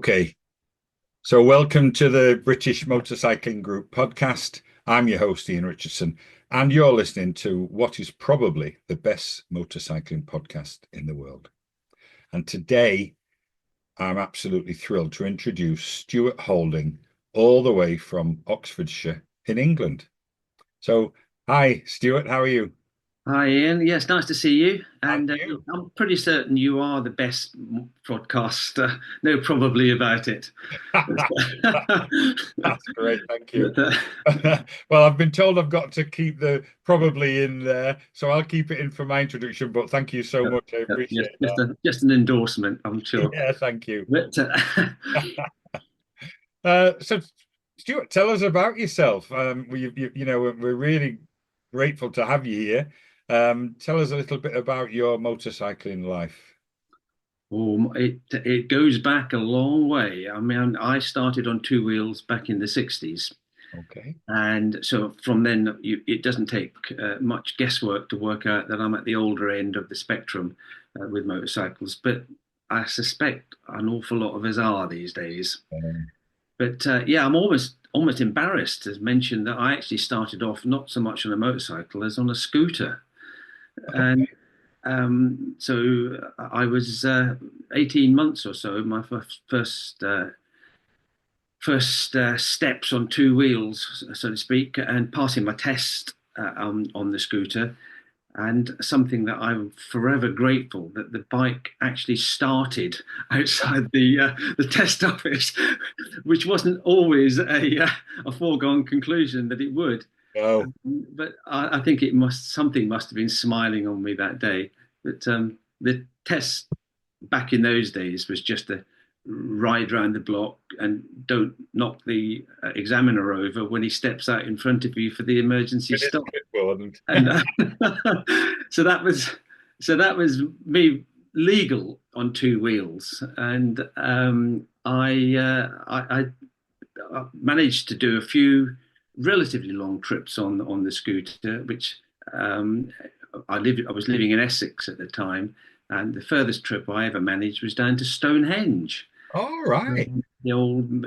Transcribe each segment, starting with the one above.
Okay, so welcome to the British Motorcycling Group podcast. I'm your host, Ian Richardson, and you're listening to what is probably the best motorcycling podcast in the world. And today, I'm absolutely thrilled to introduce Stuart Holding, all the way from Oxfordshire in England. So, hi, Stuart, how are you? Hi, Ian. Yes, nice to see you. And And you? I'm pretty certain you are the best podcaster. No, probably about it. That's great, thank you. But, Well, I've been told I've got to keep the probably in there, so I'll keep it in for my introduction. But thank you so much. I yes, appreciate just an endorsement, I'm that. sure. Yeah, thank you. But So, Stuart, tell us about yourself. We're really grateful to have you here. Tell us a little bit about your motorcycling life. it goes back a long way. I mean, I started on two wheels back in the 60s. Okay. And so from then, it doesn't take much guesswork to work out that I'm at the older end of the spectrum with motorcycles. But I suspect an awful lot of us are these days. Um, But yeah, I'm almost embarrassed to mention that I actually started off not so much on a motorcycle as on a scooter. And okay. so I was 18 months or so, my first steps on two wheels, so to speak, and passing my test on the scooter. And something that I'm forever grateful that the bike actually started outside the test office, which wasn't always a foregone conclusion that it would. No, But I think something must have been smiling on me that day. But the test back in those days was just a ride around the block and don't knock the examiner over when he steps out in front of you for the emergency it is stop. a bit important. And so that was so that was me legal on two wheels, and I managed to do a few relatively long trips on the scooter, which um, I was living in Essex at the time, and the furthest trip I ever managed was down to Stonehenge, All right. the old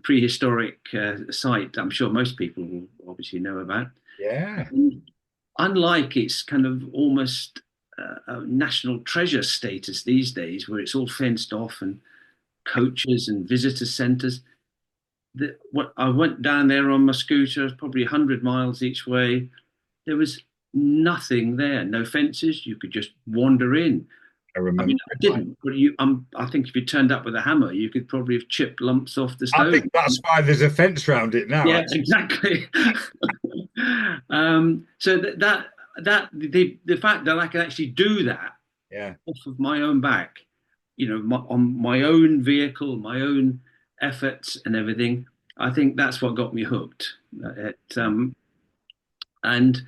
prehistoric site. I'm sure most people will obviously know about. Yeah. Unlike its kind of almost national treasure status these days, where it's all fenced off and coaches and visitor centres, what I went down there on my scooter, probably 100 miles each way. There was nothing there, no fences. You could just wander in. I I mean, remember I it like. didn't, but I think if you turned up with a hammer, you could probably have chipped lumps off the I stone. think that's why there's a fence around it now, Yeah, actually. exactly. So the fact that I can actually do that Yeah. off of my own back, on my own vehicle, my own efforts and everything, I think that's what got me hooked. And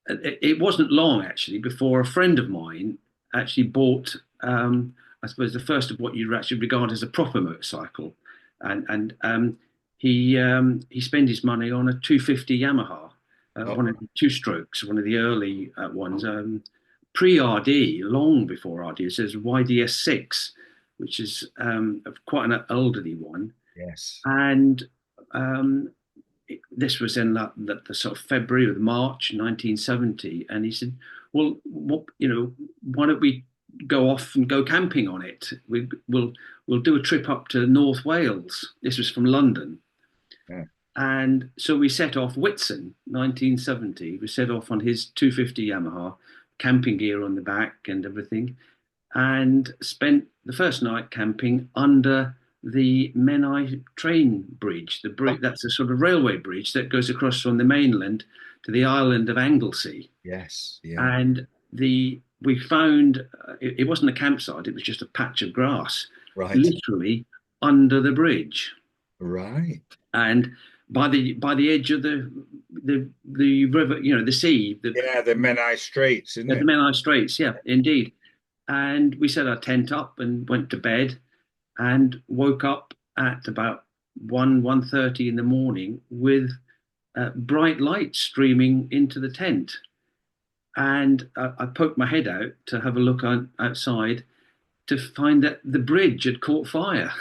it wasn't long actually before a friend of mine actually bought, I suppose, the first of what you actually regard as a proper motorcycle, and he spent his money on a 250 Yamaha, Oh, one of the two strokes, one of the early ones, pre RD, long before RD. It says YDS6, which is quite an elderly one, yes. and um, this was in the sort of February or March 1970, and he said, "Well, why don't we go off and go camping on it? We'll do a trip up to North Wales." This was from London, Yeah. and so we set off Whitsun, 1970. We set off on his 250 Yamaha, camping gear on the back and everything, and spent the first night camping under the Menai train bridge. The Oh, bridge that's a sort of railway bridge that goes across from the mainland to the island of Anglesey. yes. Yeah. And we found it wasn't a campsite; it was just a patch of grass, Right. literally under the bridge. Right. And by the edge of the river, the sea, Yeah, the Menai Straits, isn't the it? Menai Straits. Yeah, indeed. And we set our tent up and went to bed and woke up at about 1:30 in the morning with bright light streaming into the tent. And I poked my head out to have a look outside, to find that the bridge had caught fire.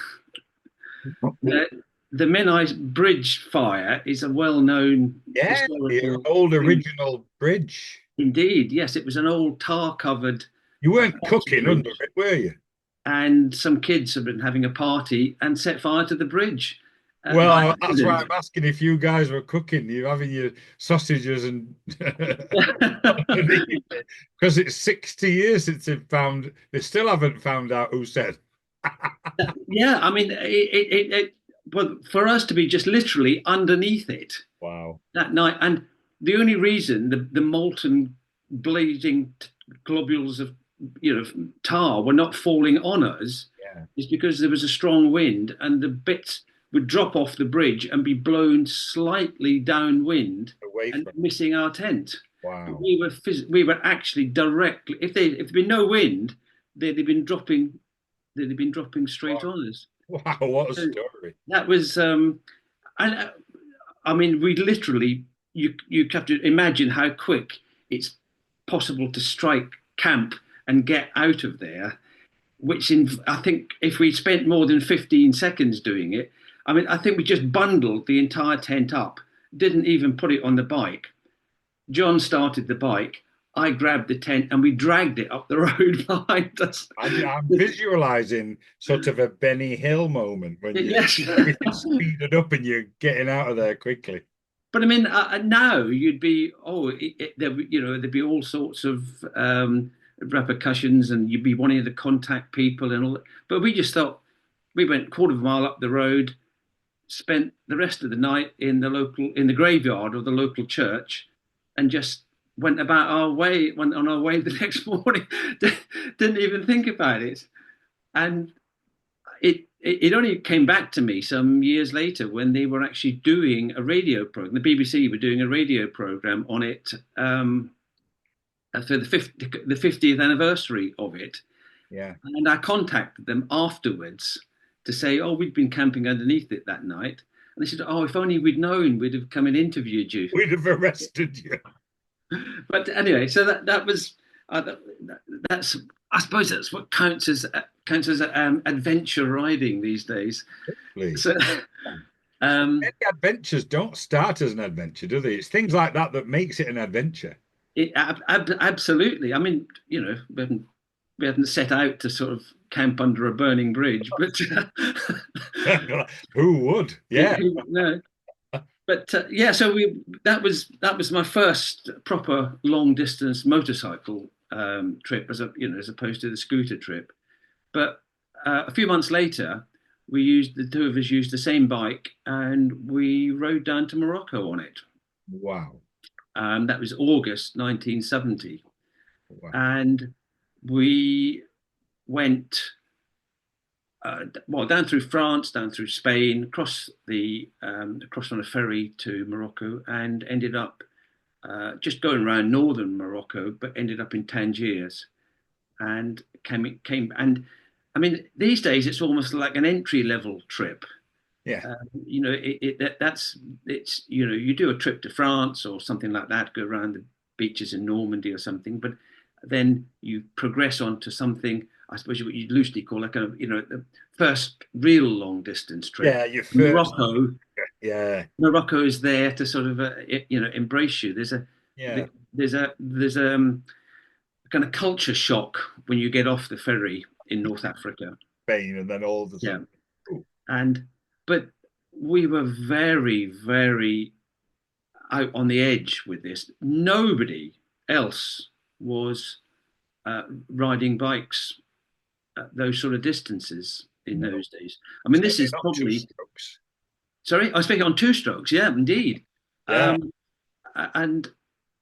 The, the Menai Bridge fire is a well-known Yeah, the historical old thing. original bridge. Indeed, yes, it was an old tar-covered You weren't thatched cooking under bridge, it, were you? and some kids had been having a party and set fire to the bridge by Well, that's why accident. I'm asking if you guys were cooking. You're having your sausages and because it's 60 years since they still haven't found out who said. Yeah, I mean, but for us to be just literally underneath it Wow. that night, and the only reason the molten, blazing globules of tar were not falling on us Yeah. is because there was a strong wind, and the bits would drop off the bridge and be blown slightly downwind Away and from. missing our tent. But Wow. we were actually directly, if there'd been no wind, they'd have been dropping they'd have been dropping straight Wow. on us. Wow. What a So story. that was, and I mean, we literally, you have to imagine how quick it's possible to strike camp and get out of there. Which I think if we spent more than 15 seconds doing it, I mean, I think we just bundled the entire tent up, didn't even put it on the bike. John started the bike. I grabbed the tent and we dragged it up the road behind us. I'm visualizing sort of a Benny Hill moment when Yes. everything's speeded up and you're getting out of there quickly. But I mean, now you'd be, there'd be all sorts of repercussions, and you'd be wanting to contact people and all that. But we just thought, we went quarter of a mile up the road, spent the rest of the night in the graveyard of the local church, and just went on our way the next morning. Didn't even think about it, and it only came back to me some years later when they were actually doing a radio program. The BBC were doing a radio program on it for the 50th anniversary of it. Yeah. And I contacted them afterwards to say, oh, we'd been camping underneath it that night. And they said, oh, if only we'd known, we'd have come and interviewed you. We'd have arrested you. But anyway, so that was that's I suppose that's what counts as adventure riding these days. Please. So, um, Many adventures don't start as an adventure, do they? It's things like that that makes it an adventure. absolutely. I mean, we hadn't set out to sort of camp under a burning bridge, but Who would? Yeah. no. But yeah, so that was my first proper long distance motorcycle trip, as opposed to the scooter trip. But a few months later, the two of us used the same bike, and we rode down to Morocco on it. Wow. That was August 1970, Wow. and we went down through France, down through Spain, across on a ferry to Morocco, and ended up just going around northern Morocco, but ended up in Tangiers, and came. And I mean, these days it's almost like an entry level trip. Yeah. You do a trip to France or something like that, go around the beaches in Normandy or something, but then you progress on to something, I suppose what you'd loosely call like the first real long distance trip. Yeah, your first. Morocco, Yeah. Morocco is there to sort of embrace you. Yeah. There's a kind of culture shock when you get off the ferry in North Africa. Spain and then all the Yeah, Ooh, and but we were very, very out on the edge with this. Nobody else was riding bikes at those sort of distances in no. those days. I mean, this Certainly is not two probably, strokes. sorry, I was speaking on two strokes. Yeah, indeed. Yeah. And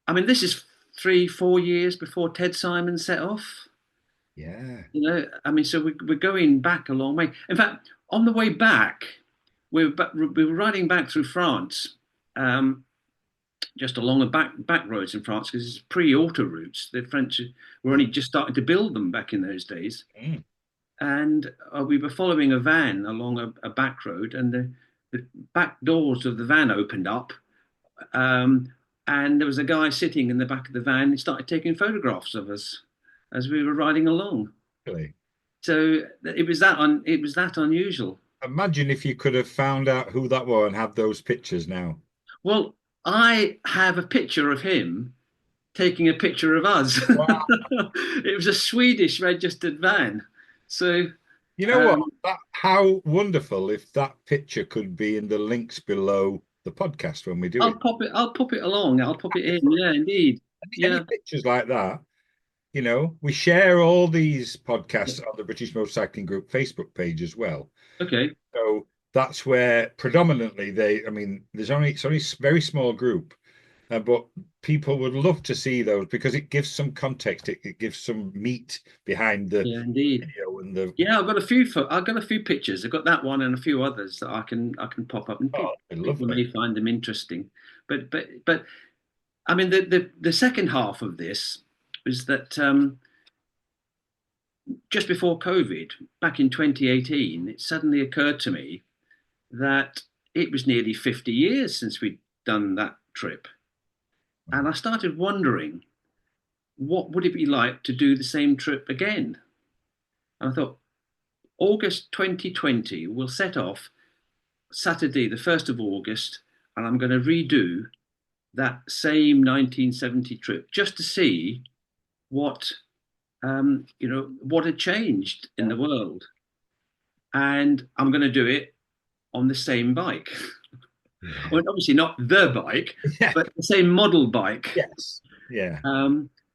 I mean, this is 3, 4 years before Ted Simon set off. Yeah. I mean, so we're going back a long way. In fact, on the way back, we were riding back through France, just along the back roads in France, because it's pre-auto routes. The French were only just starting to build them back in those days. Mm. And we were following a van along a back road, and the back doors of the van opened up, and there was a guy sitting in the back of the van. He started taking photographs of us as we were riding along. Really. So it was that unusual. Imagine if you could have found out who that was and had those pictures now. Well, I have a picture of him taking a picture of us. Wow. It was a Swedish registered van. So You know what? um, How wonderful if that picture could be in the links below the podcast when we do it. I'll pop it along. I'll pop it in. Yeah, indeed. Any Yeah. pictures like that, we share all these podcasts on the British Motorcycling Group Facebook page as well. Okay. So that's where predominantly I mean, it's only a very small group, but people would love to see those because it gives some context. It gives some meat behind the Yeah, indeed. video and the, Yeah, I've got a few pictures. I've got that one and a few others that I can pop up, and oh, people lovely. may find them interesting. But I mean, the second half of this is that just before COVID, back in 2018, it suddenly occurred to me that it was nearly 50 years since we'd done that trip, and I started wondering what would it be like to do the same trip again. And I thought August 2020, we'll set off Saturday, the 1st of August, and I'm going to redo that same 1970 trip just to see what what had changed in the world. And I'm going to do it on the same bike. Yeah. Well, obviously not the bike, Yeah. but the same model bike. Yes. Yeah.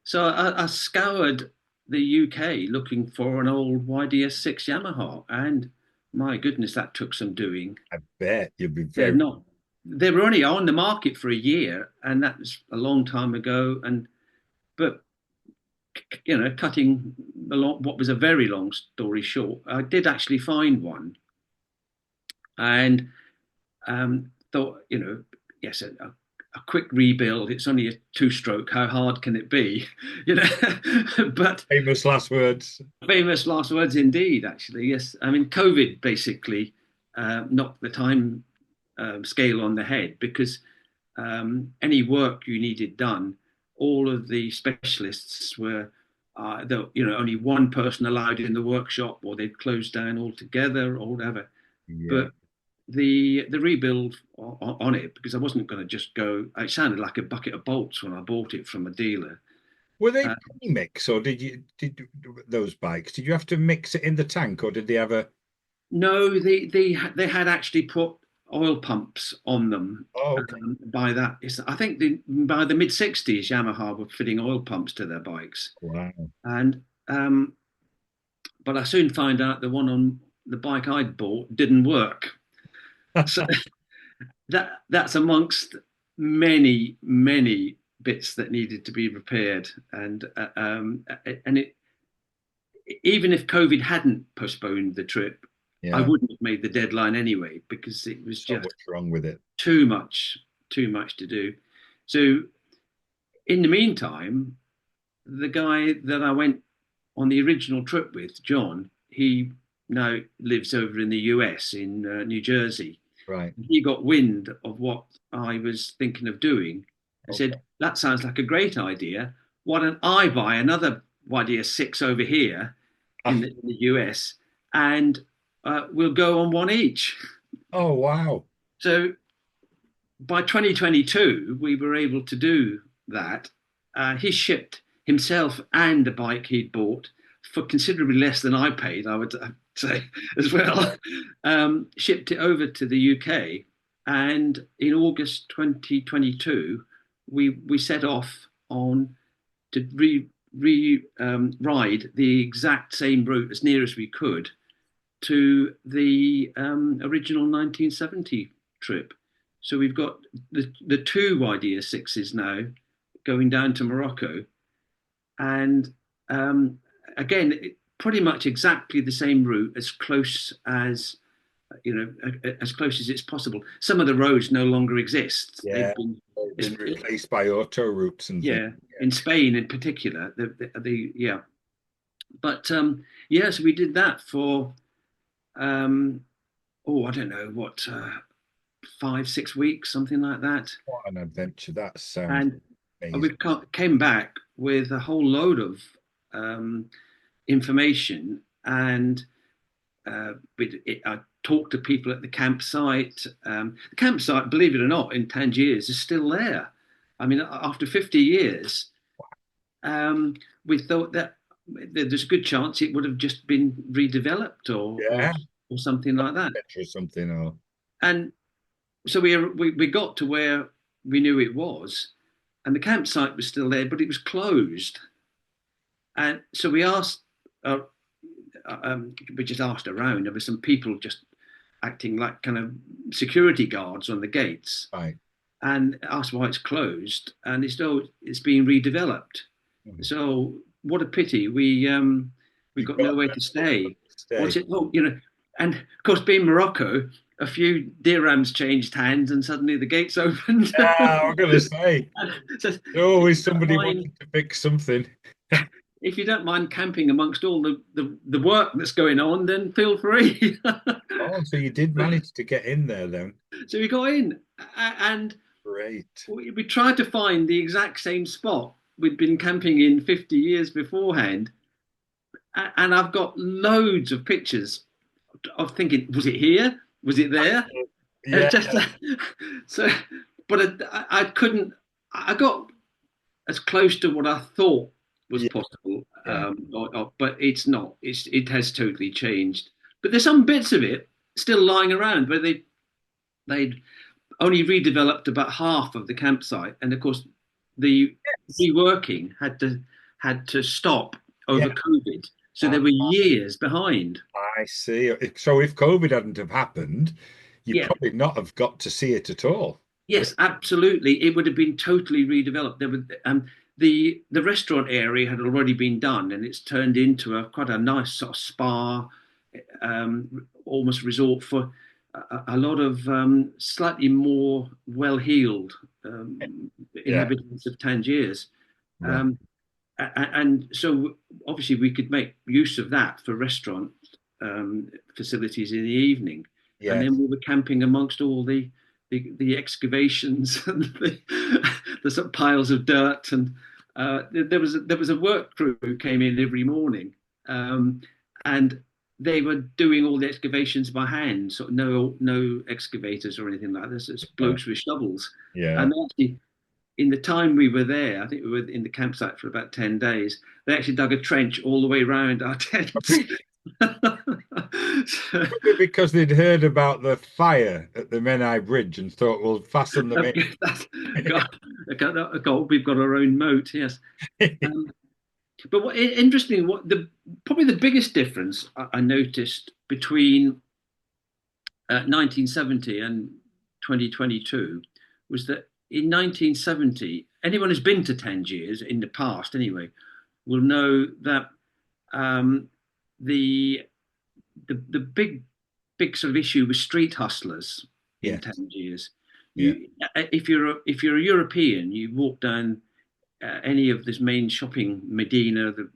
So I scoured the UK looking for an old YDS6 Yamaha, and my goodness, that took some doing. I bet you'd be They're very. not. They were only on the market for a year, and that was a long time ago. And but cutting what was a very long story short, I did actually find one, and thought, yes, a quick rebuild. It's only a two-stroke. How hard can it be? You know, but Famous last words. famous last words indeed. Actually, yes. I mean, COVID basically knocked the time scale on the head because any work you needed done, all of the specialists were, only one person allowed in the workshop, or they'd closed down altogether, or whatever. Yeah. But the rebuild on it, because I wasn't going to just go. It sounded like a bucket of bolts when I bought it from a dealer. Were they Uh, premix or those bikes? Did you have to mix it in the tank or did they have a? no, they had actually put oil pumps on them. Oh, okay. By that, I think by the mid 60s, Yamaha were fitting oil pumps to their bikes. Wow. And but I soon found out the one on the bike I'd bought didn't work. So that's amongst many bits that needed to be repaired. And it even if COVID hadn't postponed the trip, I Yeah. wouldn't have made the deadline anyway because it was So just much wrong with it. too much, too much to do. So in the meantime, the guy that I went on the original trip with, John, he now lives over in the US in New Jersey. Right. He got wind of what I was thinking of doing and Okay. said, "That sounds like a great idea. Why don't I buy another YDS6 over here Ah, in the US and we'll go on one each?" oh, wow. So by 2022, we were able to do that. He shipped himself and the bike he'd bought for considerably less than I paid, I would say, as well. Shipped it over to the UK. And in August 2022, we set off on to ride the exact same route as near as we could to the original 1970 trip. So we've got the two YDS6s now going down to Morocco, and again, pretty much exactly the same route, as close as as close as it's possible. Some of the roads no longer exist; Yeah. they've been, They've been replaced by auto routes and things. yeah, in Spain in particular. Yeah, but yeah, so we did that for um, I don't know what 5 6 weeks, something like that. What an adventure. That sounds And amazing. came back with a whole load of um, information and I talked to people at the campsite. The campsite, believe it or not, in Tangiers is still there. I mean, after 50 years, we thought that there's a good chance it would have just been redeveloped Yeah, or something like that. or something. Or And so we got to where we knew it was, and the campsite was still there, but it was closed. And so we just asked around. There were some people just acting like kind of security guards on the gates, right. and asked why it's closed. And it's oh, it's being redeveloped. Mhm. So what a pity. We You've got got nowhere to to stay. What's stay. it? Oh, and of course, being Morocco, a few dirhams changed hands, and suddenly the gates opened. Yeah, I'm gonna say. So There's always somebody wanting to fix something. if you don't mind camping amongst all the work that's going on, then feel free. Oh, so you did manage to get in there then. So we got in, and Great. we tried to find the exact same spot we'd been camping in 50 years beforehand. And I've got loads of pictures of thinking, was it here? Was it there? Yeah, Just so, but I couldn't. I got as close to what I thought was yeah, possible, yeah. but it's not. It has totally changed. But there's some bits of it still lying around where they'd only redeveloped about half of the campsite, and of course, the Yes. reworking had to stop Yeah. over COVID, so I they were years behind. I see. So if COVID hadn't have happened, you Yeah, probably not have got to see it at all. yes, absolutely. It would have been totally redeveloped. The restaurant area had already been done, and it's turned into a quite a nice sort of spa, almost resort for a lot of slightly more well-heeled Yeah. inhabitants of Tangiers. Right. Um, and so obviously we could make use of that for restaurant facilities in the evening, and Yes. then we were camping amongst all the excavations and the sort of piles of dirt, and there was a work crew who came in every morning, and they were doing all the excavations by hand, sort of no excavators or anything like this. It's Yeah. blokes with shovels, Yeah. and they actually in the time we were there, I think we were in the campsite for about 10 days, they actually dug a trench all the way around our tents. So, Because they'd heard about the fire at the Menai Bridge and thought, we'll fasten them that's, in. we've got our own moat, yes. Um, but interesting, probably the biggest difference I noticed between 1970 and 2022 was that in 1970, anyone who's been to Tangiers in the past anyway will know that um, the, the big sort of issue was street hustlers in Yes. Tangiers. Yeah. If you're a European, you walk down any of this main shopping Medina, the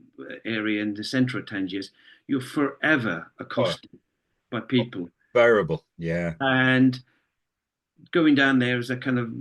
area in the centre of Tangiers, you're forever Oh, accosted by people. bearable. Yeah. And going down there as a kind of,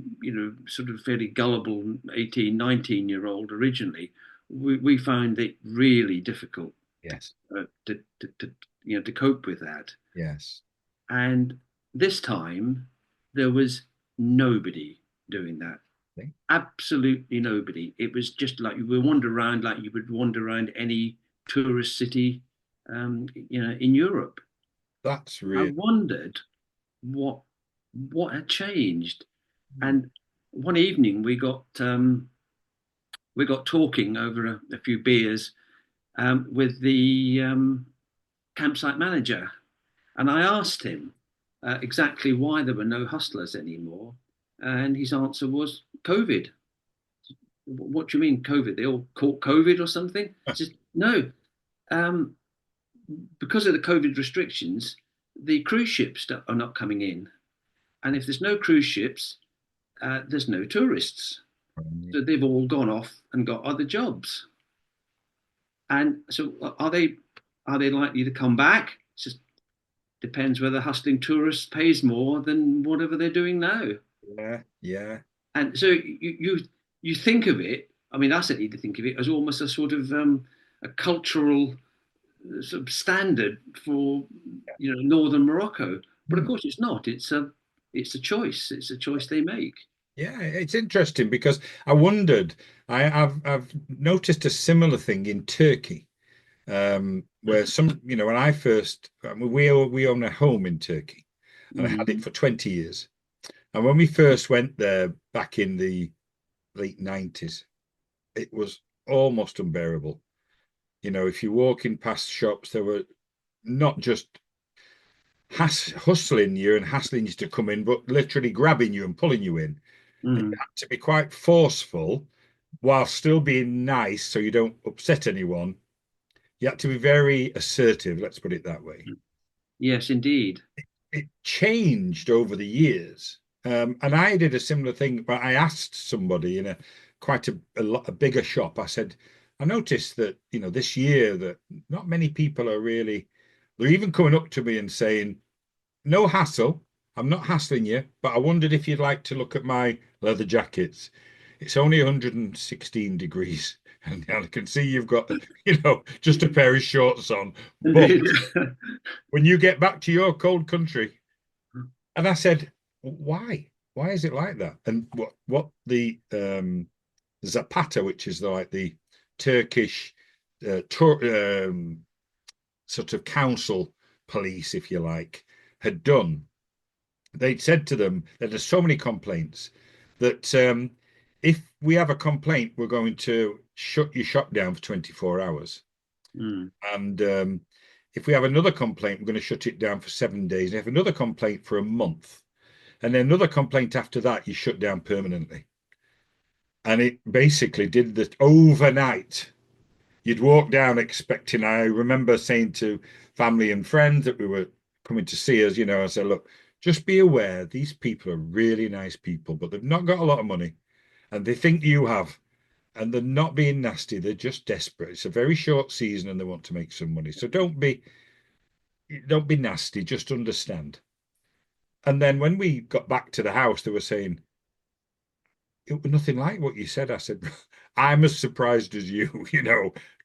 sort of fairly gullible 18, 19-year-old originally, we found it really difficult Yes. to cope with that. Yes. And this time, there was nobody doing that. See? Absolutely nobody. It was just like you would wander around like you would wander around any tourist city, in Europe. That's I real. wondered what what had changed. And one evening we got talking over a few beers with the campsite manager, and I asked him exactly why there were no hustlers anymore, and his answer was COVID. What do you mean COVID? They all caught COVID or something? He says no, um, because of the COVID restrictions, the cruise ships are not coming in, and if there's no cruise ships, there's no tourists. So they've all gone off and got other jobs. And so are they likely to come back? It just depends whether hustling tourists pays more than whatever they're doing now. Yeah. Yeah. And so you think of it. I mean, I certainly think of it as almost a sort of a cultural sort of standard for northern Morocco. But of Hmm. course, it's not. It's a choice. It's a choice they make. Yeah, it's interesting because I wondered. I've noticed a similar thing in Turkey, where when I first, we own a home in Turkey, and I had Mm, it for 20 years. And when we first went there back in the late 90s, it was almost unbearable. If you're walking past shops, they were not just hustling you and hassling you to come in, but literally grabbing you and pulling you in. And you mm. had to be quite forceful while still being nice so you don't upset anyone. You had to be very assertive, let's put it that way. Yes, indeed. It changed over the years. And I did a similar thing, but I asked somebody in quite a bigger shop. I said, I noticed that, this year that not many people are really, they're even coming up to me and saying, no hassle. I'm not hassling you, but I wondered if you'd like to look at my leather jackets. It's only 116 degrees, and I can see you've got, just a pair of shorts on. But Indeed. when you get back to your cold country, and I said, why? Why is it like that? And what the Zapata, which is like the Turkish tour, sort of council police, if you like, had done, they'd said to them that there's so many complaints that if we have a complaint, we're going to shut your shop down for 24 hours. Mm, And if we have another complaint, we're going to shut it down for 7 days. And if another complaint for a month, and then another complaint after that, you shut down permanently. And it basically did that overnight. You'd walk down expecting, I remember saying to family and friends that we were coming to see us, I said, look, just be aware these people are really nice people, but they've not got a lot of money and they think you have. And they're not being nasty, they're just desperate. It's a very short season and they want to make some money. So don't be nasty, just understand. And then when we got back to the house, they were saying, it was nothing like what you said. I said, I'm as surprised as you,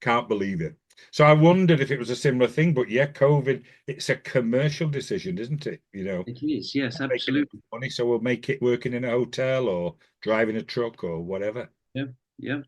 can't believe it. So I wondered if it was a similar thing, but yeah, COVID, it's a commercial decision, isn't it? it is. Yes, Not making enough absolutely. money, so we'll make it working in a hotel or driving a truck or whatever. Yeah, yeah.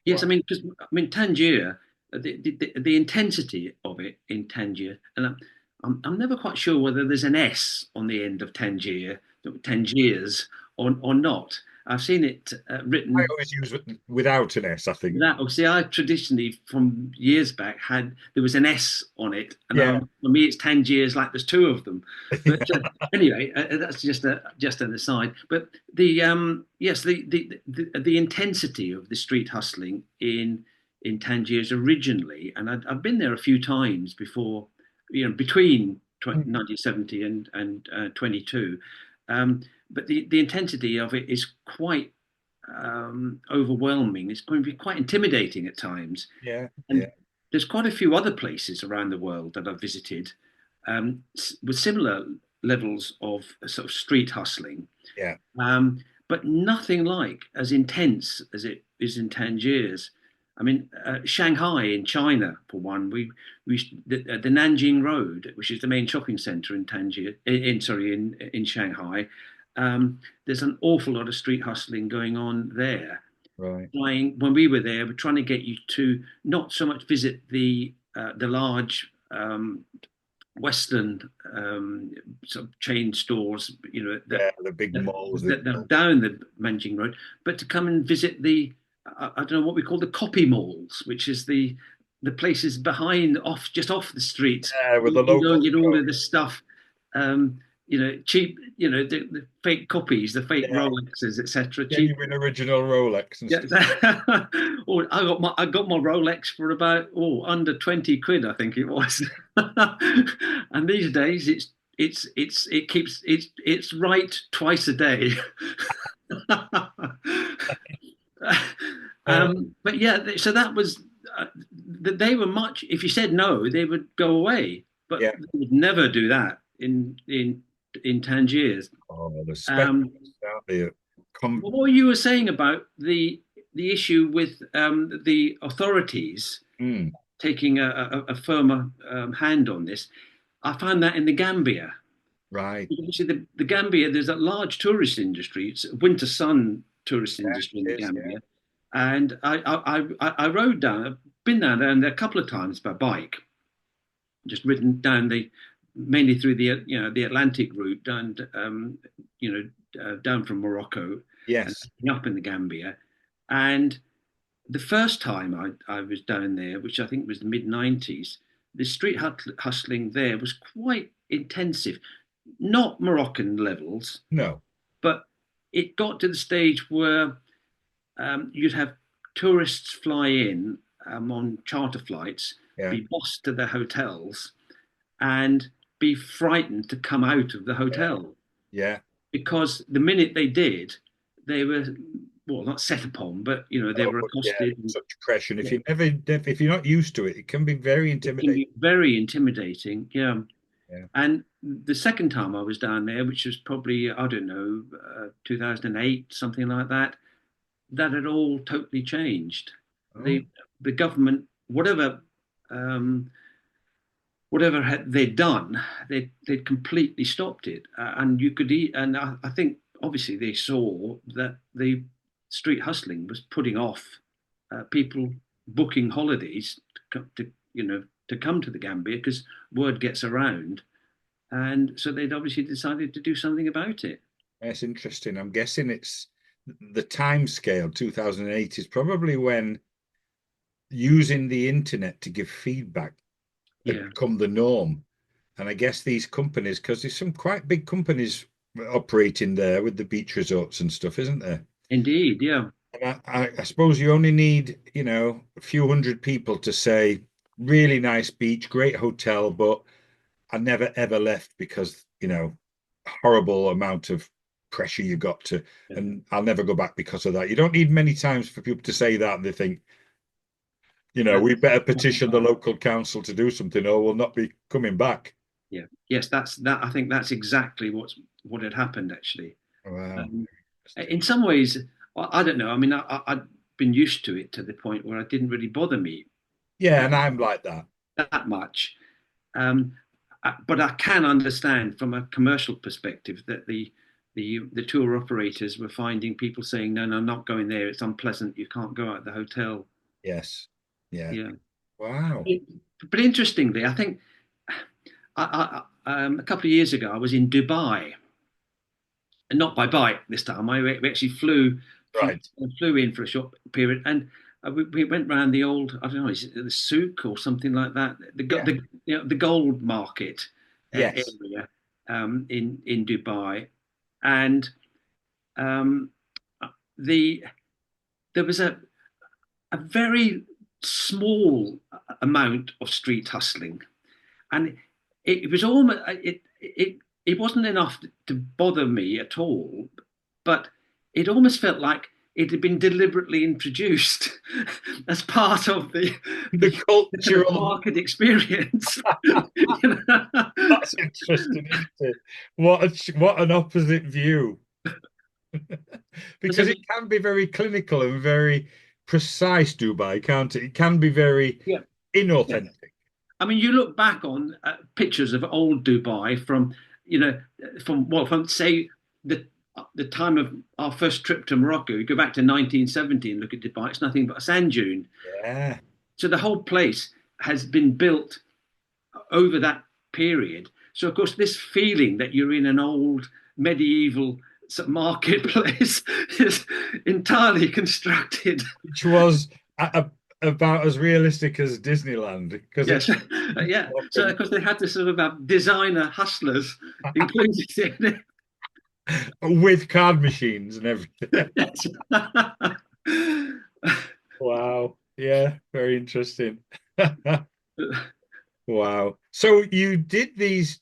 Yes, I Wow. mean, because Tangier, the intensity of it in Tangier, and I'm never quite sure whether there's an S on the end of Tangiers, or not. I've seen it I written always use it without an S, I think. that. See, I traditionally from years back had there was an S on it, and Yeah. for me it's Tangiers like there's two of them. But anyway, that's just an aside. But yes, the intensity of the street hustling in Tangiers originally, and I've been there a few times before, between 1970 and 22. But the intensity of it is quite overwhelming. It's going to be quite intimidating at times. Yeah. Yeah. And there's quite a few other places around the world that I've visited with similar levels of sort of street hustling, Yeah. um, but nothing like as intense as it is in Tangiers. I mean, Shanghai in China, for one, the Nanjing Road, which is the main shopping center in Tangier, sorry, in Shanghai. There's an awful lot of street hustling going on there. Right. Trying when we were there, we're trying to get you to not so much visit the large Western sort of chain stores, Yeah. The big malls. that are down the Nanjing Road, but to come and visit I don't know what we call the copy malls, which is the places behind just off the street. Yeah, with You the can go and local get all store. of this stuff, um, cheap, the fake copies, the fake Yeah. Rolexes, etc. Cheap. Genuine original Rolex and Yeah, stuff. or I got my Rolex for about under 20 quid, I think it was. And these days it's right twice a day. Uh, But yeah, so that was they were much. If you said no, they would go away, but yeah. they would never do that in Tangiers. Oh, the Um, specialists out there. Come. what you were saying about the issue with the authorities, Mm. taking a firmer hand on this. I found that in the Gambia. Right. Obviously, the Gambia, there's a large tourist industry. It's a winter sun tourist industry in the It is, Gambia. And I rode down, been down there a couple of times by bike, just ridden down mainly through the Atlantic route down, down from Morocco and yes. up in the Gambia. And the first time I was down there, which I think was the mid 90s, the street hustling there was quite intensive. Not Moroccan levels, No. but it got to the stage where you'd have tourists fly in on charter flights, Yeah. be bossed to their hotels, and be frightened to come out of the Yeah. hotel Yeah. because the minute they did, they were, well, not set upon, but they Oh, were but yeah, accosted. And, such pressure. And yeah, if you're not used to it, it can be very it can intimidating. be very intimidating. Yeah. Yeah. And the second time I was down there, which was probably, I don't know, 2008, something like that, that had all totally changed. Oh, The government, um, whatever they'd done, they'd completely stopped it, and you could eat. And I think obviously they saw that the street hustling was putting off people booking holidays to come to the Gambia because word gets around, and so they'd obviously decided to do something about it. that's interesting. I'm guessing it's the time scale, 2008, is probably when using the internet to give feedback had Yeah, become the norm. And I guess these companies, because there's some quite big companies operating there with the beach resorts and stuff, isn't there? indeed. Yeah, And I suppose you only need, a few hundred people to say, really nice beach, great hotel, but I never ever left because, horrible amount of pressure you got to, yeah. and I'll never go back because of that. You don't need many times for people to say that and they think, That, we better petition the local council to do something or we'll not be coming back. yeah. Yes, that's that. I think that's exactly what had happened actually. Wow. Um, in some ways, I don't know. I mean, I'd been used to it to the point where it didn't really bother me Yeah, uh, and I'm like that. that much. Um, but I can understand from a commercial perspective that the tour operators were finding people saying, "No, no, I'm not going there. It's unpleasant. You can't go out of the hotel." Yes. Yeah. Yeah. Wow. But interestingly, I think a couple of years ago I was in Dubai, and not by bike this time. We actually Right. flew in for a short period, and we went around the old, I don't know, is it the souk or something like that? Yeah. The gold market Yes. area in Dubai, and um, the there was a very small amount of street hustling, and it was almost it wasn't enough to bother me at all, but it almost felt like it had been deliberately introduced as part of The the kind of cultural, market experience. You know? that's interesting, isn't it? What an opposite view. So, Because it can be very clinical and very precise, Dubai, can't it? It can be very yeah, yeah. inauthentic. I mean, you look back on pictures of old Dubai you know, from say the time of our first trip to Morocco. You go back to 1970 and look at Dubai; it's nothing but a sand dune. Yeah. So the whole place has been built over that period. So of course, this feeling that you're in an old medieval marketplace is entirely constructed. Which was about as realistic as Disneyland because Yes, it's yeah. So of course, they had this sort of designer hustlers included in it. with card machines and everything. Yes. Wow. Yeah, very interesting. Wow. So you did these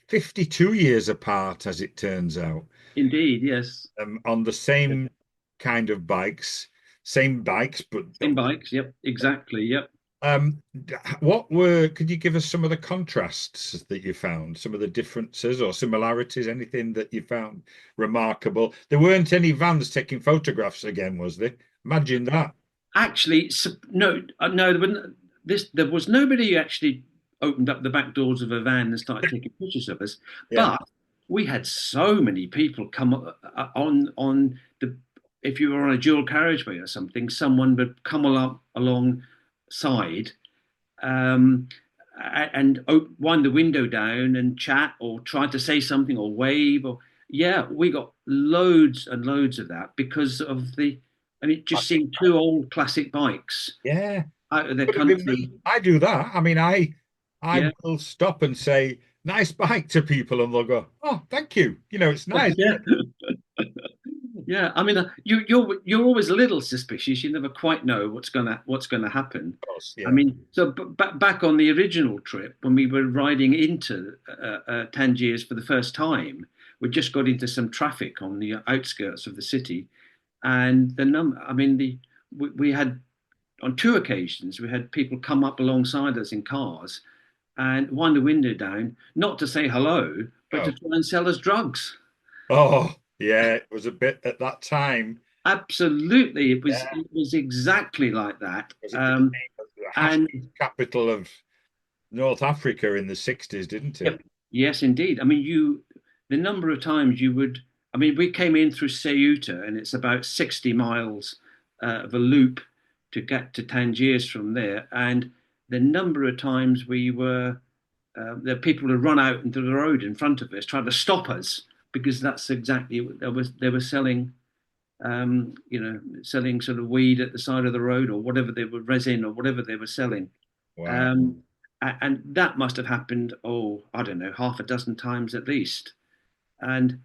52 years apart, as it turns out, Indeed, yes. on the same kind of bikes, but In bikes, yep, exactly, yep. could you give us some of the contrasts that you found, some of the differences or similarities, anything that you found remarkable? There weren't any vans taking photographs again, was there? Imagine that. Actually, no, no, this there was nobody who actually opened up the back doors of a van and started taking pictures of us, Yeah. but we had so many people come on the if you were on a dual carriageway or something, someone would come alongside um, and wind the window down and chat or try to say something or wave or yeah, we got loads and loads of that because of the I mean, just Classic. seeing two old classic bikes Yeah. out of the Could have been country. me. I do that. I mean, I Yeah, will stop and say nice bike to people, and they'll go, "Oh, thank you." It's nice. yeah, yeah. I mean, you're always a little suspicious. You never quite know what's gonna happen. Of course. I Yeah. mean, so back on the original trip when we were riding into Tangiers for the first time, we just got into some traffic on the outskirts of the city, and the number. I mean, we had on two occasions we had people come up alongside us in cars and wind the window down, not to say hello, but to Oh. try and sell us drugs. Oh, yeah. It was a bit at that time. Absolutely, it was Yeah. it was exactly like that. Because it became the And hashish capital of North Africa in the 60s, didn't it? yep, yes, indeed. I mean, the number of times you would. I mean, we came in through Ceuta, and it's about 60 miles of a loop to get to Tangiers from there. And the number of times the people would run out into the road in front of us, trying to stop us because that's exactly what they were selling selling sort of weed at the side of the road or whatever they were resin or whatever they were selling. Wow. Um, and that must have happened, oh, I don't know, half a dozen times at least. And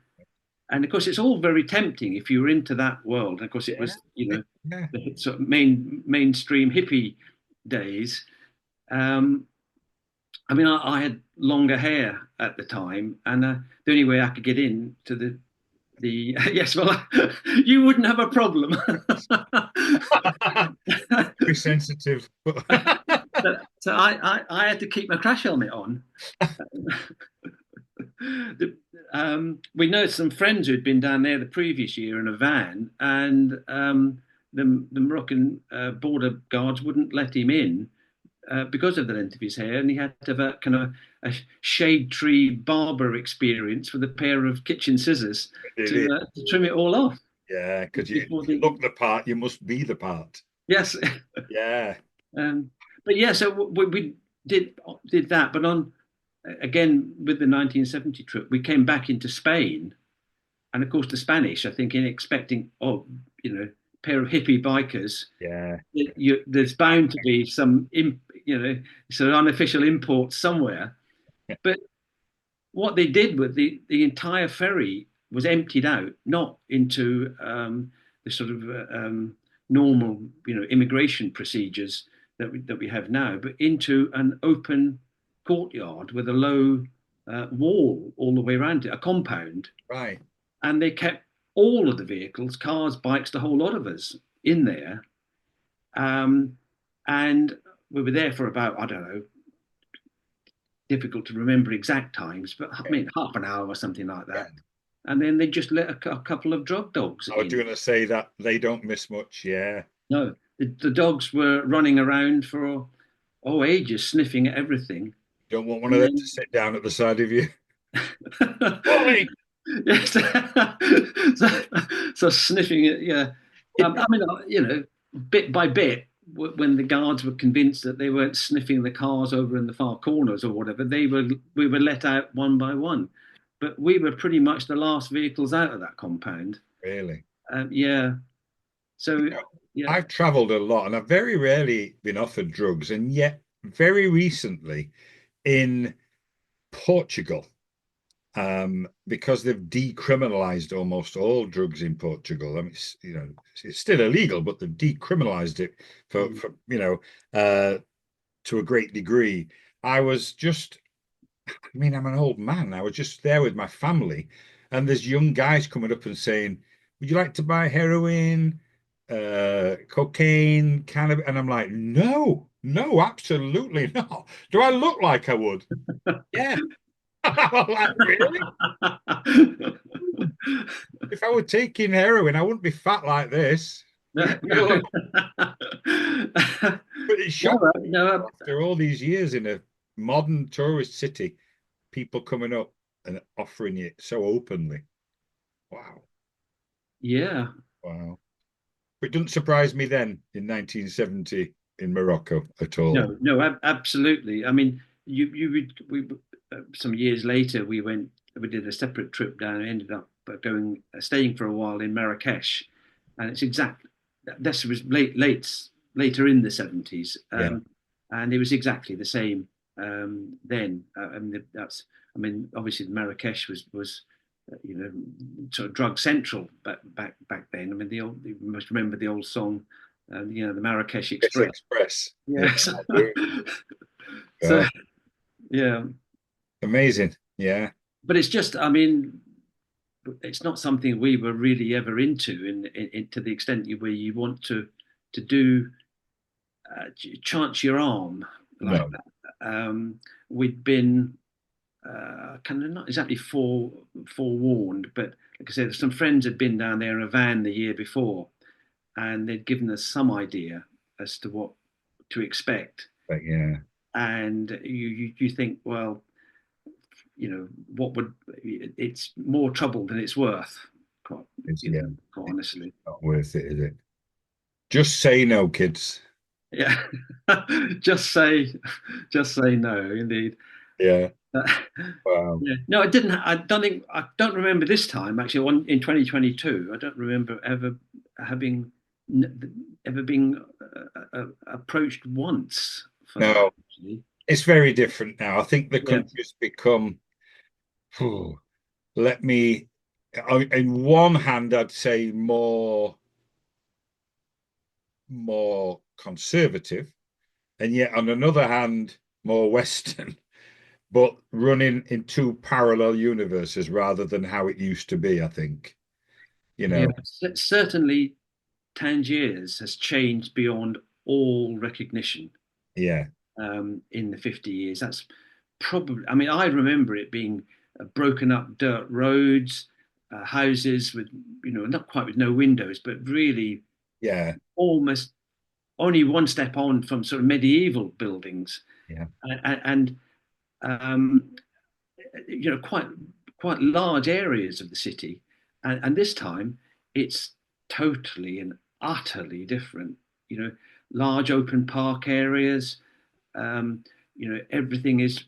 and of course, it's all very tempting if you were into that world. And of course, it Yeah. was, Yeah. the sort of mainstream hippie days. Um, I mean, I had longer hair at the time, and the only way I could get in to the yes, well, you wouldn't have a problem. Very sensitive. So I had to keep my crash helmet on. We know some friends who'd been down there the previous year in a van, and the Moroccan border guards wouldn't let him in because of the length of his hair, and he had to have a kind of a shade tree barber experience with a pair of kitchen scissors It is. to trim it all off Yeah, because before you the look the part, you must be the part. yes. Yeah. But yeah, so we did that, but on again with the 1970 trip, we came back into Spain, and of course the Spanish, I think, in expecting pair of hippie bikers, Yeah. there's bound to be some sort of unofficial imports somewhere. But what they did with the entire ferry was emptied out, not into the sort of normal, immigration procedures that we have now, but into an open courtyard with a low wall all the way around it, a compound, Right. and they kept all of the vehicles, cars, bikes, the whole lot of us in there, um, and we were there for about I don't know, difficult to remember exact times, but I Yeah. mean half an hour or something like Yeah. that. And then they just let a couple of drug dogs I was in. going to say that they don't miss much. Yeah. No, the dogs were running around for ages, sniffing at everything, Don't want one of and them to then sit down at the side of you. Ollie! yes, so, so sniffing it. Yeah, I mean, bit by bit, when the guards were convinced that they weren't sniffing the cars over in the far corners or whatever, we were let out one by one. But we were pretty much the last vehicles out of that compound. Really? Yeah. You So know, yeah. I've traveled a lot and I've very rarely been offered drugs. And yet, very recently in Portugal, because they've decriminalized almost all drugs in Portugal. I mean, it's still illegal, but they've decriminalized it for, Mm. for uh, to a great degree. I was just, I mean, I'm an old man. I was just there with my family, and there's young guys coming up and saying, "Would you like to buy heroin, cocaine, cannabis?" And I'm like, "No, no, absolutely not. Do I look like I would?" Yeah. I'm like, really? If I were taking heroin, I wouldn't be fat like this. No, You no. know, but It No, shocked me. no, After all these years in a modern tourist city, people coming up and offering it so openly. Wow. yeah. Wow. It doesn't surprise me then in 1970 in Morocco at all. No, no, absolutely. I mean, you would we some years later we did a separate trip down and ended up going staying for a while in Marrakesh, and it's exact. This was later in the 70s, Yeah. and it was exactly the same then. I mean, that's I mean, obviously Marrakesh was you know sort of drug central back then. I mean, you must remember the old song, the Marrakesh Yes, Express. Express. Yeah, Yes. I do. So God. yeah, Amazing. Yeah. but it's just, I mean, it's not something we were really ever into, to the extent where you want to do chance your arm like No. that. We'd been kind of not exactly forewarned, but like I said, some friends had been down there in a van the year before, and they'd given us some idea as to what to expect. But yeah, And you think, well, what would it's more trouble than it's worth, quite, yeah, quite it's honestly. not worth it, is it? Just say no, kids. Yeah. just say just say no, indeed. Yeah. Uh, Wow. yeah, no, I don't remember this time actually in 2022. I don't remember having ever being approached once for that No, actually. it's very different now. I think the Yeah, country's become, phew, let me, in one hand, I'd say more conservative, and yet on another hand, more Western, but running in two parallel universes rather than how it used to be, I think. You yeah, know, certainly Tangiers has changed beyond all recognition yeah, in the 50 years. That's probably, I mean, I remember it being broken up dirt roads, houses with, not quite with no windows, but really yeah, almost only one step on from sort of medieval buildings. yeah, And um, quite large areas of the city. And this time it's totally and utterly different. You know, large open park areas. Everything is.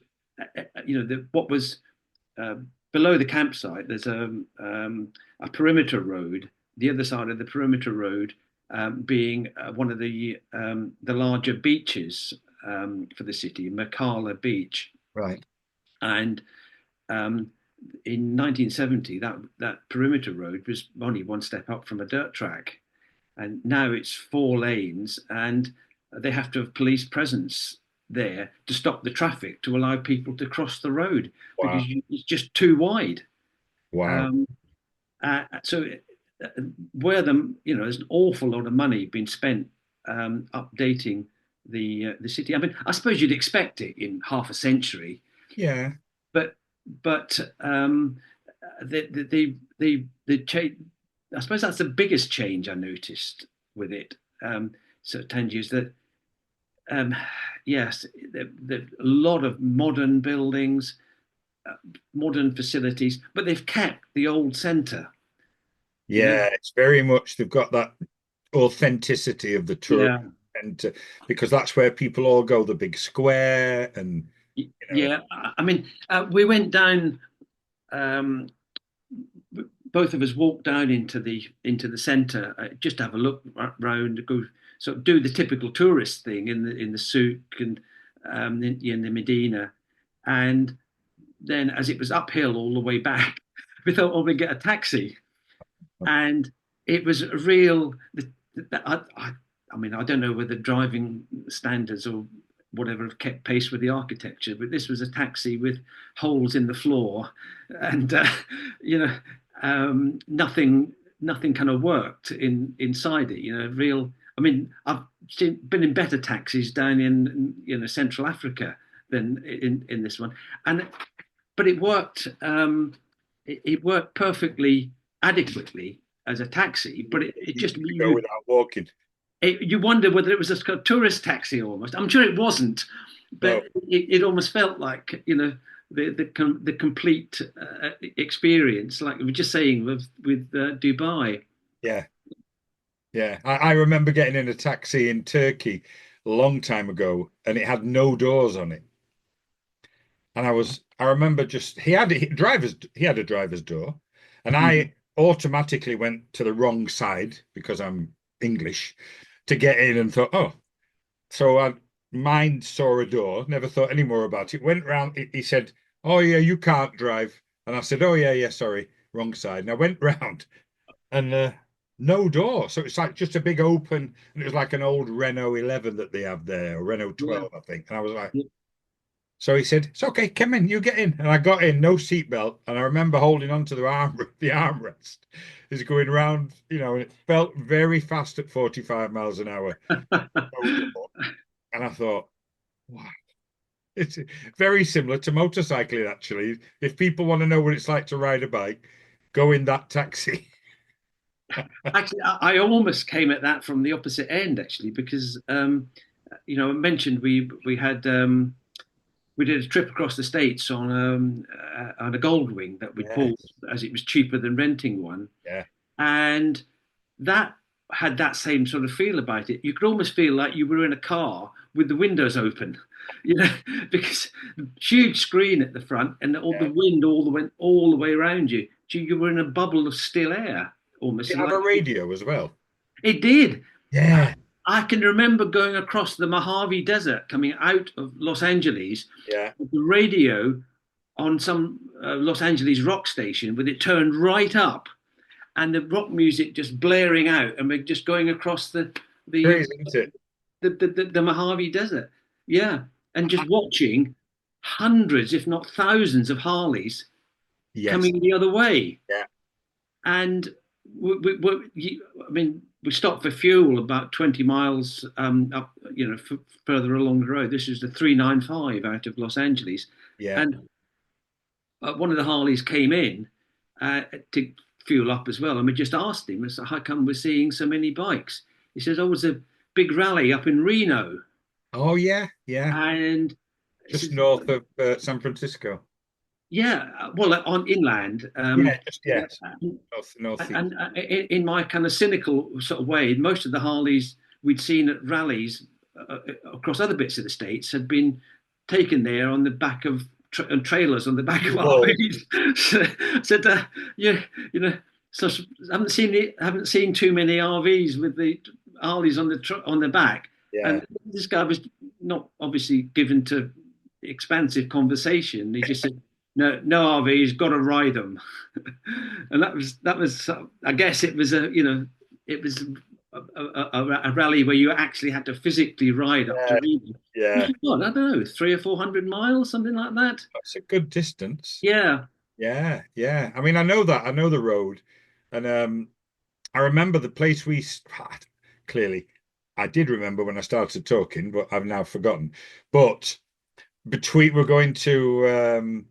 What was uh, below the campsite. There's a perimeter road. The other side of the perimeter road being one of the larger beaches for the city, Makala Beach, right. and um, in 1970, that perimeter road was only one step up from a dirt track, and now it's four lanes, and they have to have police presence there to stop the traffic to allow people to cross the road Wow, because it's just too wide. wow. Um, so where there's an awful lot of money being spent updating the city. I mean, I suppose you'd expect it in half a century, Yeah, but the change. I suppose that's the biggest change I noticed with it. So Tangier is that um, yes, there a lot of modern buildings, uh, modern facilities, but they've kept the old centre. You know, yeah. It's very much they've got that authenticity of the tour yeah, and because that's where people all go, the big square, and yeah. I mean, we went down. Um, Both of us walked down into the centre just to have a look round, go sort of do the typical tourist thing in the souk and in the Medina, and then as it was uphill all the way back, we thought, oh, we get a taxi, and it was a real. I mean, I don't know whether driving standards or whatever have kept pace with the architecture, but this was a taxi with holes in the floor, and you know, nothing kind of worked inside it. Real. I mean, been in better taxis down in Central Africa than in this one, and but it worked. It worked perfectly adequately as a taxi, but it you just go without walking. you wonder whether it was a kind of tourist taxi almost. I'm sure it wasn't, but No, it almost felt like, the complete experience, like we were just saying with Dubai. yeah, yeah. I remember getting in a taxi in Turkey a long time ago, and it had no doors on it. And I remember just he had a driver's door, and Mhm. I automatically went to the wrong side because I'm English to get in and thought, oh, so I mind saw a door, never thought any more about it. Went round, he said, oh yeah, you can't drive. And I said, oh yeah, yeah, sorry, wrong side. And I went round and no door. So it's like just a big open, and it was like an old Renault 11 that they have there, or Renault Yeah. 12, I think. And I was like, Yeah. so he said, it's okay, come in, you get in. And I got in, no seatbelt. And I remember holding onto the armrest is going round, and it felt very fast at 45 miles an hour. No door. And I thought, wow, it's very similar to motorcycling, actually. If people want to know what it's like to ride a bike, go in that taxi. Actually, I almost came at that from the opposite end, actually, because I mentioned we did a trip across the states on a Goldwing that we pulled Yes. as it was cheaper than renting one, Yeah. and that had that same sort of feel about it. You could almost feel like you were in a car with the windows open, you know, because huge screen at the front and all the Yeah. wind went all the way around you. You were in a bubble of still air, almost Did it have like a radio as well? it did. Yeah. I can remember going across the Mojave Desert, coming out of Los Angeles, Yeah. with the radio on some Los Angeles rock station with it turned right up and the rock music just blaring out, and we're just going across the Crazy, isn't it? the Mojave Desert. Yeah, and just watching hundreds, if not thousands, of Harleys Yes. coming the other way. Yeah. And I mean, we stopped for fuel about 20 miles up, further along the road. This is the 395 out of Los Angeles, Yeah. and one of the Harleys came in to fuel up as well. And we just asked him, so how come we're seeing so many bikes? He says, oh, it's a big rally up in Reno. Oh, yeah. Yeah. And he Just says, north of San Francisco. yeah, well, on inland. Yeah. Just, yes. Northeast. And in my kind of cynical sort of way, most of the Harleys we'd seen at rallies across other bits of the states had been taken there on the back of trailers on the back of Whoa. RVs. Said, yeah, you know, so haven't seen too many RVs with the Harleys on the back. Yeah. And this guy was not obviously given to expansive conversation. He just said, no, no RVs, got to ride them. And that was I guess it was it was a rally where you actually had to physically ride up to Yeah. Reading, which Yeah. is what, I don't know, 300 or 400 miles, something like that. That's a good distance. Yeah, Yeah. Yeah. I mean, I know that. I know the road. And I remember the place clearly, I did remember when I started talking, but I've now forgotten. But we're going to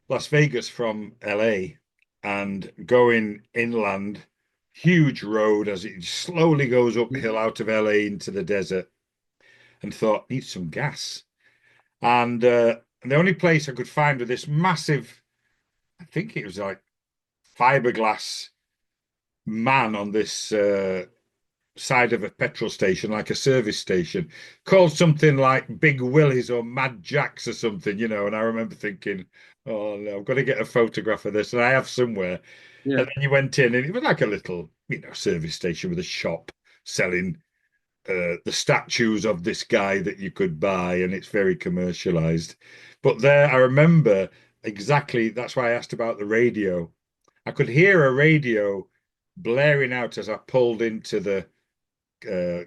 Las Vegas from LA and going inland, huge road as it slowly goes uphill out of LA into the desert, and thought, need some gas. And the only place I could find with this massive, I think it was like fiberglass man on this side of a petrol station, like a service station, called something like Big Willie's or Mad Jack's or something. And I remember thinking, oh no, I've got to get a photograph of this, and I have somewhere. yeah, And then you went in, and it was like a little, service station with a shop selling the statues of this guy that you could buy, and it's very commercialized. But there, I remember exactly. That's why I asked about the radio. I could hear a radio blaring out as I pulled into the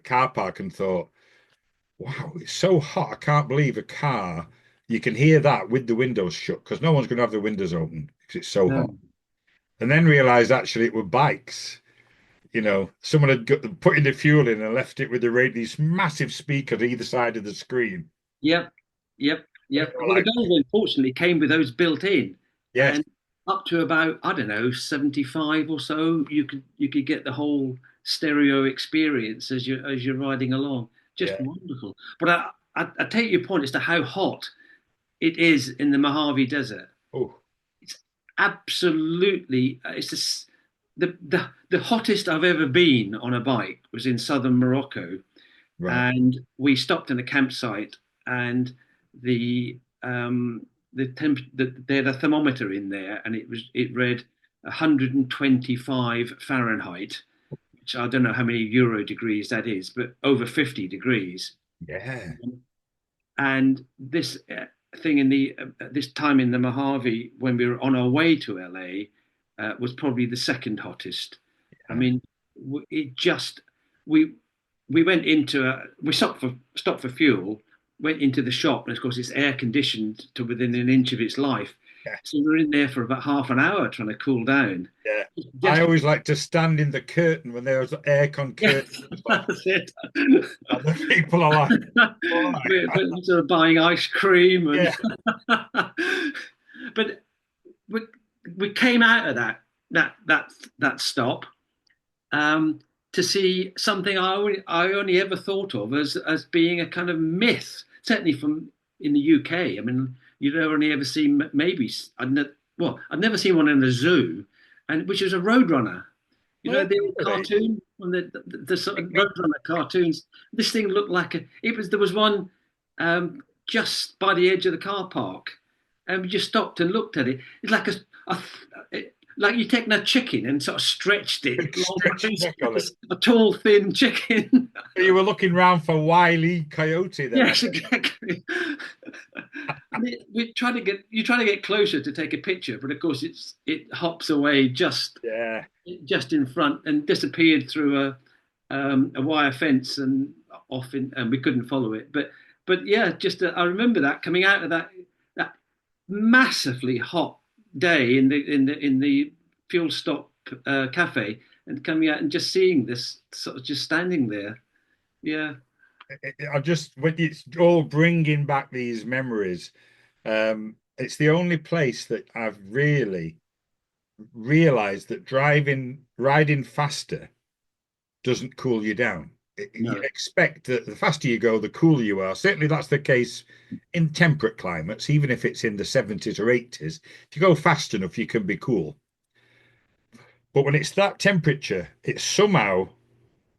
car park and thought, wow, it's so hot. I can't believe a car. You can hear that with the windows shut because no one's going to have the windows open because it's so hot. no. And then realized actually it were bikes. Someone had put in the fuel in and left it with these massive speakers either side of the screen. Yep, yep, And yep. they were Well, the like, Goldwing fortunately came with those built in, yes, and up to about, I don't know, 75 or so, you could get the whole stereo experience as you're riding along. Just Yeah. wonderful. But I take your point as to how hot it is in the Mojave Desert. Oh, It's absolutely it's just the hottest I've ever been on a bike was in southern Morocco, right. and we stopped in a campsite, and the they had a thermometer in there, and it read 125 Fahrenheit, which I don't know how many euro degrees that is, but over 50 degrees. Yeah. And this thing in the this time in the Mojave when we were on our way to LA was probably the second hottest. I Yeah. mean, it just we we went into we stopped for fuel, went into the shop, and of course it's air conditioned to within an inch of its life. Yeah. So we were in there for about half an hour trying to cool down. Yeah. I Just always like to stand in the curtain when there's aircon yes, curtain. It's like that's it. other people are like, why? We're sort of buying ice cream and Yeah. but we, we came out of that stop um, to see something I only ever thought of as being a kind of myth, certainly from in the UK. I mean, you'd only ever seen maybe I'd never seen one in a zoo, and which is a roadrunner. You know Oh, the old really? cartoon on the sort of Roadrunner cartoons. This thing looked like it was. There was one just by the edge of the car park, and we just stopped and looked at it. It's like like you taken a chicken and sort of stretched it Stretch your longways. neck on it. A tall, thin chicken. So you were looking round for Wile E. Coyote then, I Yes, guess. exactly. And we try to get you try to get closer to take a picture, but of course it hops away Yeah. just in front and disappeared through a wire fence and and we couldn't follow it. But yeah, just I remember that coming out of that massively hot day in the fuel stop cafe and coming out and just seeing this sort of just standing there. Yeah, I just when it's all bringing back these memories. It's the only place that I've really realized that riding faster doesn't cool you down. You no, expect that the faster you go, the cooler you are. Certainly, that's the case in temperate climates, even if it's in the 70s or 80s. If you go fast enough, you can be cool. But when it's that temperature, it somehow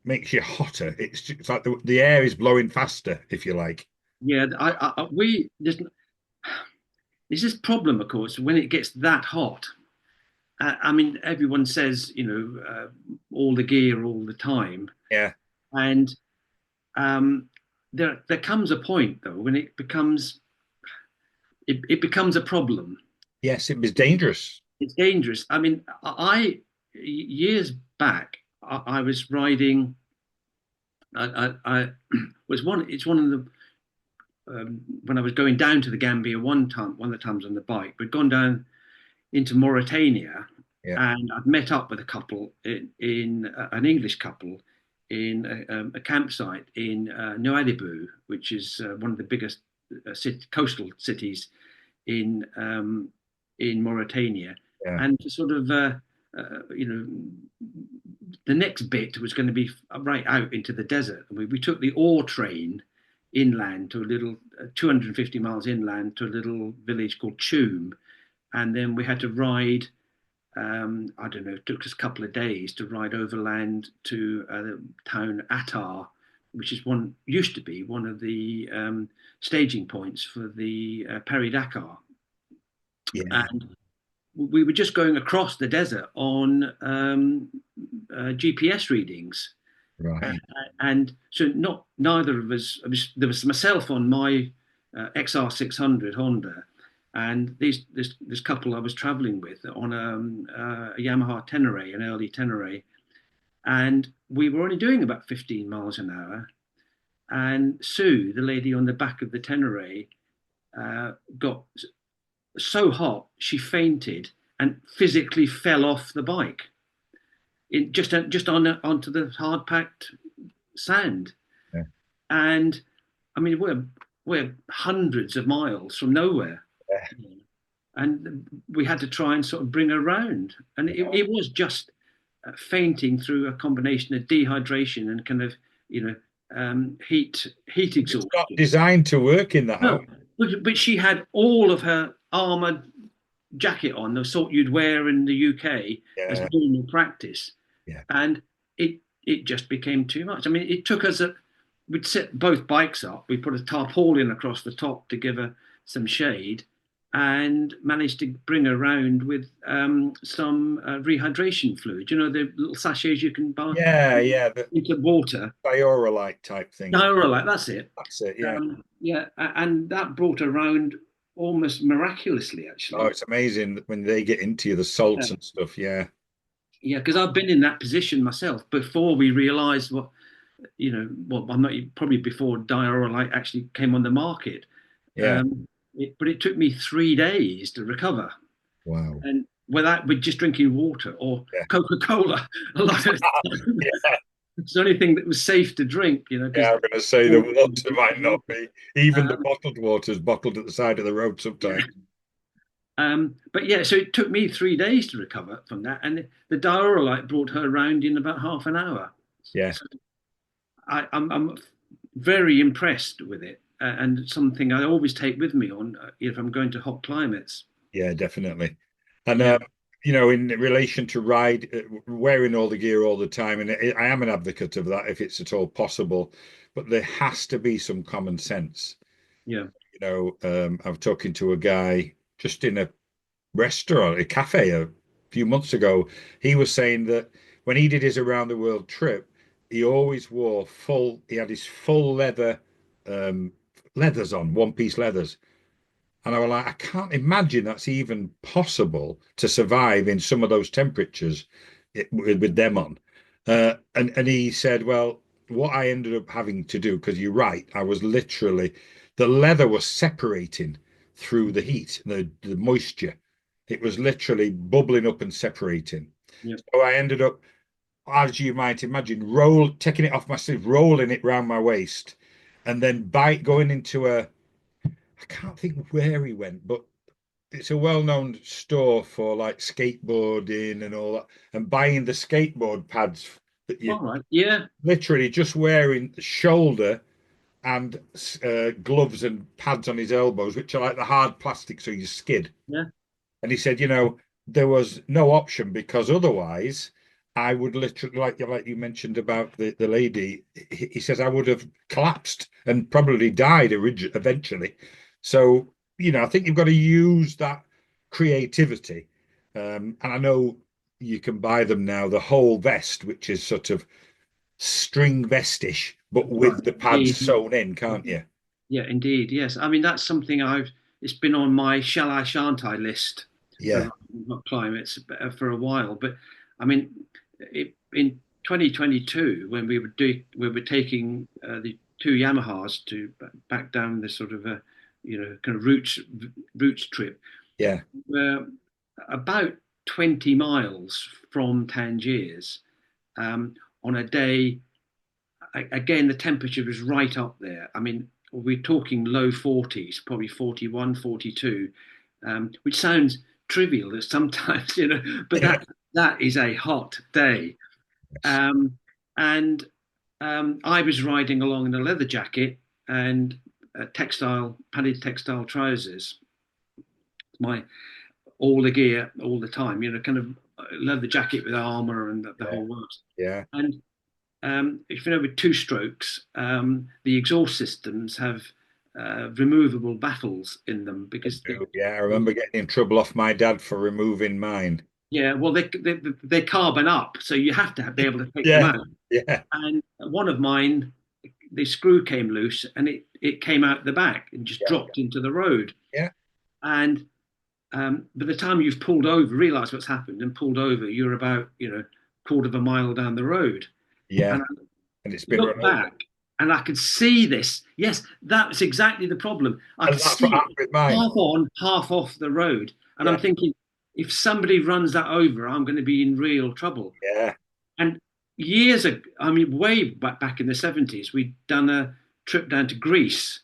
makes you hotter. It's like the air is blowing faster, if you like. yeah, we there's this problem, of course, when it gets that hot. I mean, everyone says, all the gear all the time, Yeah. and there comes a point though when it becomes a problem. Yes, it was dangerous. It's dangerous. I mean, I years back, I was riding. I was one. It's one of the when I was going down to the Gambia one of the times on the bike, we'd gone down into Mauritania, Yeah. and I'd met up with a couple in an English couple in a campsite in Nouadhibou, which is one of the biggest coastal cities in Mauritania, Yeah. and sort of you know the next bit was going to be right out into the desert. We took the ore train inland to a little 250 miles inland to a little village called Choum, and then we had to ride. I don't know. It took us a couple of days to ride overland to the town Attar, which is one used to be one of the staging points for the Paris Dakar, Yeah. and we were just going across the desert on GPS readings, uh, Right. and so not neither of us. There was myself on my XR600 Honda, and this couple I was traveling with on a Yamaha Tenere, an early Tenere, and we were only doing about 15 miles an hour. And Sue, the lady on the back of the Tenere, got so hot she fainted and physically fell off the bike just onto the hard packed sand. Yeah. And I mean, we're hundreds of miles from nowhere, and we had to try and sort of bring her around. And it was just fainting through a combination of dehydration and kind of, heat It's not exhaustion. designed to work in that No, home. but she had all of her armored jacket on, the sort you'd wear in the UK as Yeah, normal practice, yeah, and it just became too much. I mean, it took us we'd set both bikes up. We put a tarpaulin across the top to give her some shade, and managed to bring her around with some rehydration fluid. You know, the little sachets you can buy yeah. The into water. Biorolite type thing. No, right, that's it. That's it. Yeah. Yeah, and that brought her around almost miraculously, Oh, actually. it's amazing when they get into you, the salts and stuff. Yeah, Yeah, because I've been in that position myself before we realised well, I'm not probably before Diarrhea actually came on the market. yeah. But it took me 3 days to recover, Wow. and with just drinking water or Yeah, Coca-Cola, a lot of the time. yeah, It's the only thing that was safe to drink, yeah. because I'm going to say the water might not be. Even the bottled water is bottled at the side of the road yeah. sometimes. But yeah, so it took me 3 days to recover from that, and the Diarrhea brought her around in about half an hour. Yeah, So I'm very impressed with it, and something I always take with me on if I'm going to hot climates. yeah, definitely. And Yeah, in relation to wearing all the gear all the time, and I am an advocate of that if it's at all possible, but there has to be some common sense. yeah, I was talking to a guy just in a restaurant, a cafe a few months ago. He was saying that when he did his around the world trip, he always wore he had his full um, leathers on, one piece leathers. And I was like, I can't imagine that's even possible to survive in some of those temperatures with them on. And he said, well, what I ended up having to do, because you're right, I was literally, the leather was separating through the heat, the moisture. It was literally bubbling up and separating. yeah. So I ended up, as you might imagine, taking it off my sleeve, rolling it round my waist, and then going into I can't think where he went, but it's a well-known store for like skateboarding and all that, and buying the skateboard pads that you All right. Yeah, literally just wearing shoulder and gloves and pads on his elbows, which are like the hard plastic, so you skid. yeah. And he said, there was no option because otherwise I would literally, like you mentioned about the lady, he says I would have collapsed and probably died eventually. So, I think you've got to use that creativity. And I know you can buy them now, the whole vest, which is sort of string vestish, but Right. with the pads Indeed. sewn in, can't you? Yeah, indeed. Yes. I mean, that's something it's been on my shall I, shan't I list Yeah, around hot climates for a while. But I mean, in 2022, when we were taking the two Yamahas to back down this sort of kind of roots trip, yeah, we're about 20 miles from Tangiers, on a day. Again, the temperature was right up there. I mean, we're talking low 40s, probably 41, 42, which sounds trivial sometimes, but yeah, that is a hot day. Um, and I was riding along in a leather jacket and padded textile trousers. My all the gear all the time, kind of leather jacket with armor and the yeah, whole works. yeah. And if you know, with two strokes, the exhaust systems have removable baffles in them because Yeah, I remember getting in trouble off my dad for removing mine. yeah, well, they carbon up, so you have to be able to take them Yeah, out. yeah, And one of mine, the screw came loose and it came out the back and just yeah, dropped into the road. yeah, And by the time you've pulled over, realised what's happened and pulled over, you're about quarter of a mile down the road. yeah. And And it's been run look over. back and I could see this. Yes, that's exactly the problem. I And could that's see what it happened with mine. half on, half off the road. And Yeah, I'm thinking, if somebody runs that over, I'm going to be in real trouble. yeah, And years ago, I mean, way back in the 70s, we'd done a trip down to Greece,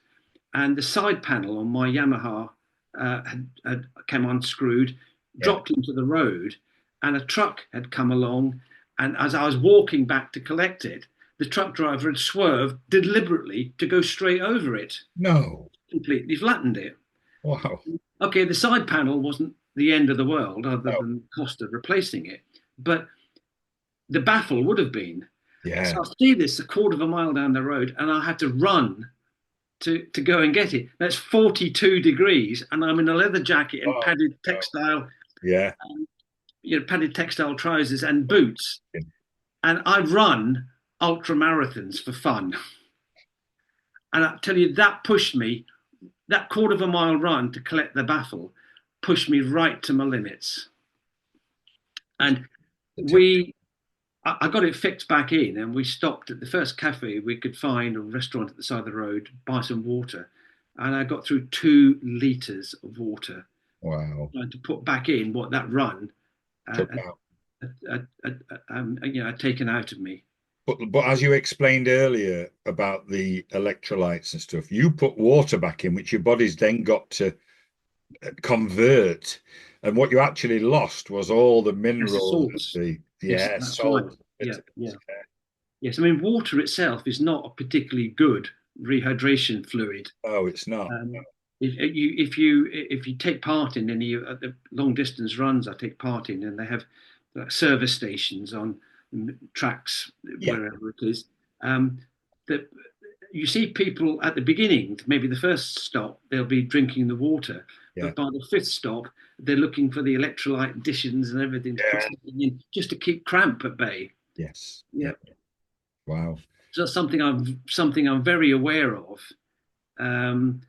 and the side panel on my Yamaha had come unscrewed, yeah, dropped into the road, and a truck had come along And as I was walking back to collect it, the truck driver had swerved deliberately to go straight over it, No. completely flattened it. Wow. Okay, the side panel wasn't the end of the world, other No. than the cost of replacing it, but the baffle would have been. Yeah. So I see this a quarter of a mile down the road, and I had to run to go and get it. That's 42 degrees, and I'm in a leather jacket and Oh, padded no. textile, Yeah. padded textile trousers and boots, and I run ultra marathons for fun. And I tell you, that pushed me. That quarter of a mile run to collect the baffle pushed me right to my limits. And we I got it fixed back in, and we stopped at the first cafe we could find, a restaurant at the side of the road, buy some water. And I got through 2 liters of water Wow. trying to put back in what that run Took had, out. had taken out of me. But as you explained earlier about the electrolytes and stuff, you put water back in, which your body's then got to convert. And what you actually lost was all the Yes, the minerals and salts. the Yes, yeah, that's right. salt. Yeah, yeah. Yes, I mean, water itself is not a particularly good rehydration fluid. Oh, it's not. Um, if you take part in any of the long distance runs I take part in, and they have service stations on tracks Yeah, wherever it is, that you see people at the beginning, maybe the first stop, they'll be drinking the water, yeah, but by the fifth stop, they're looking for the electrolyte additions and everything to put yeah. something in just to keep cramp at bay. Yes. Yeah. Yeah, Wow. so that's something I'm very aware of. um,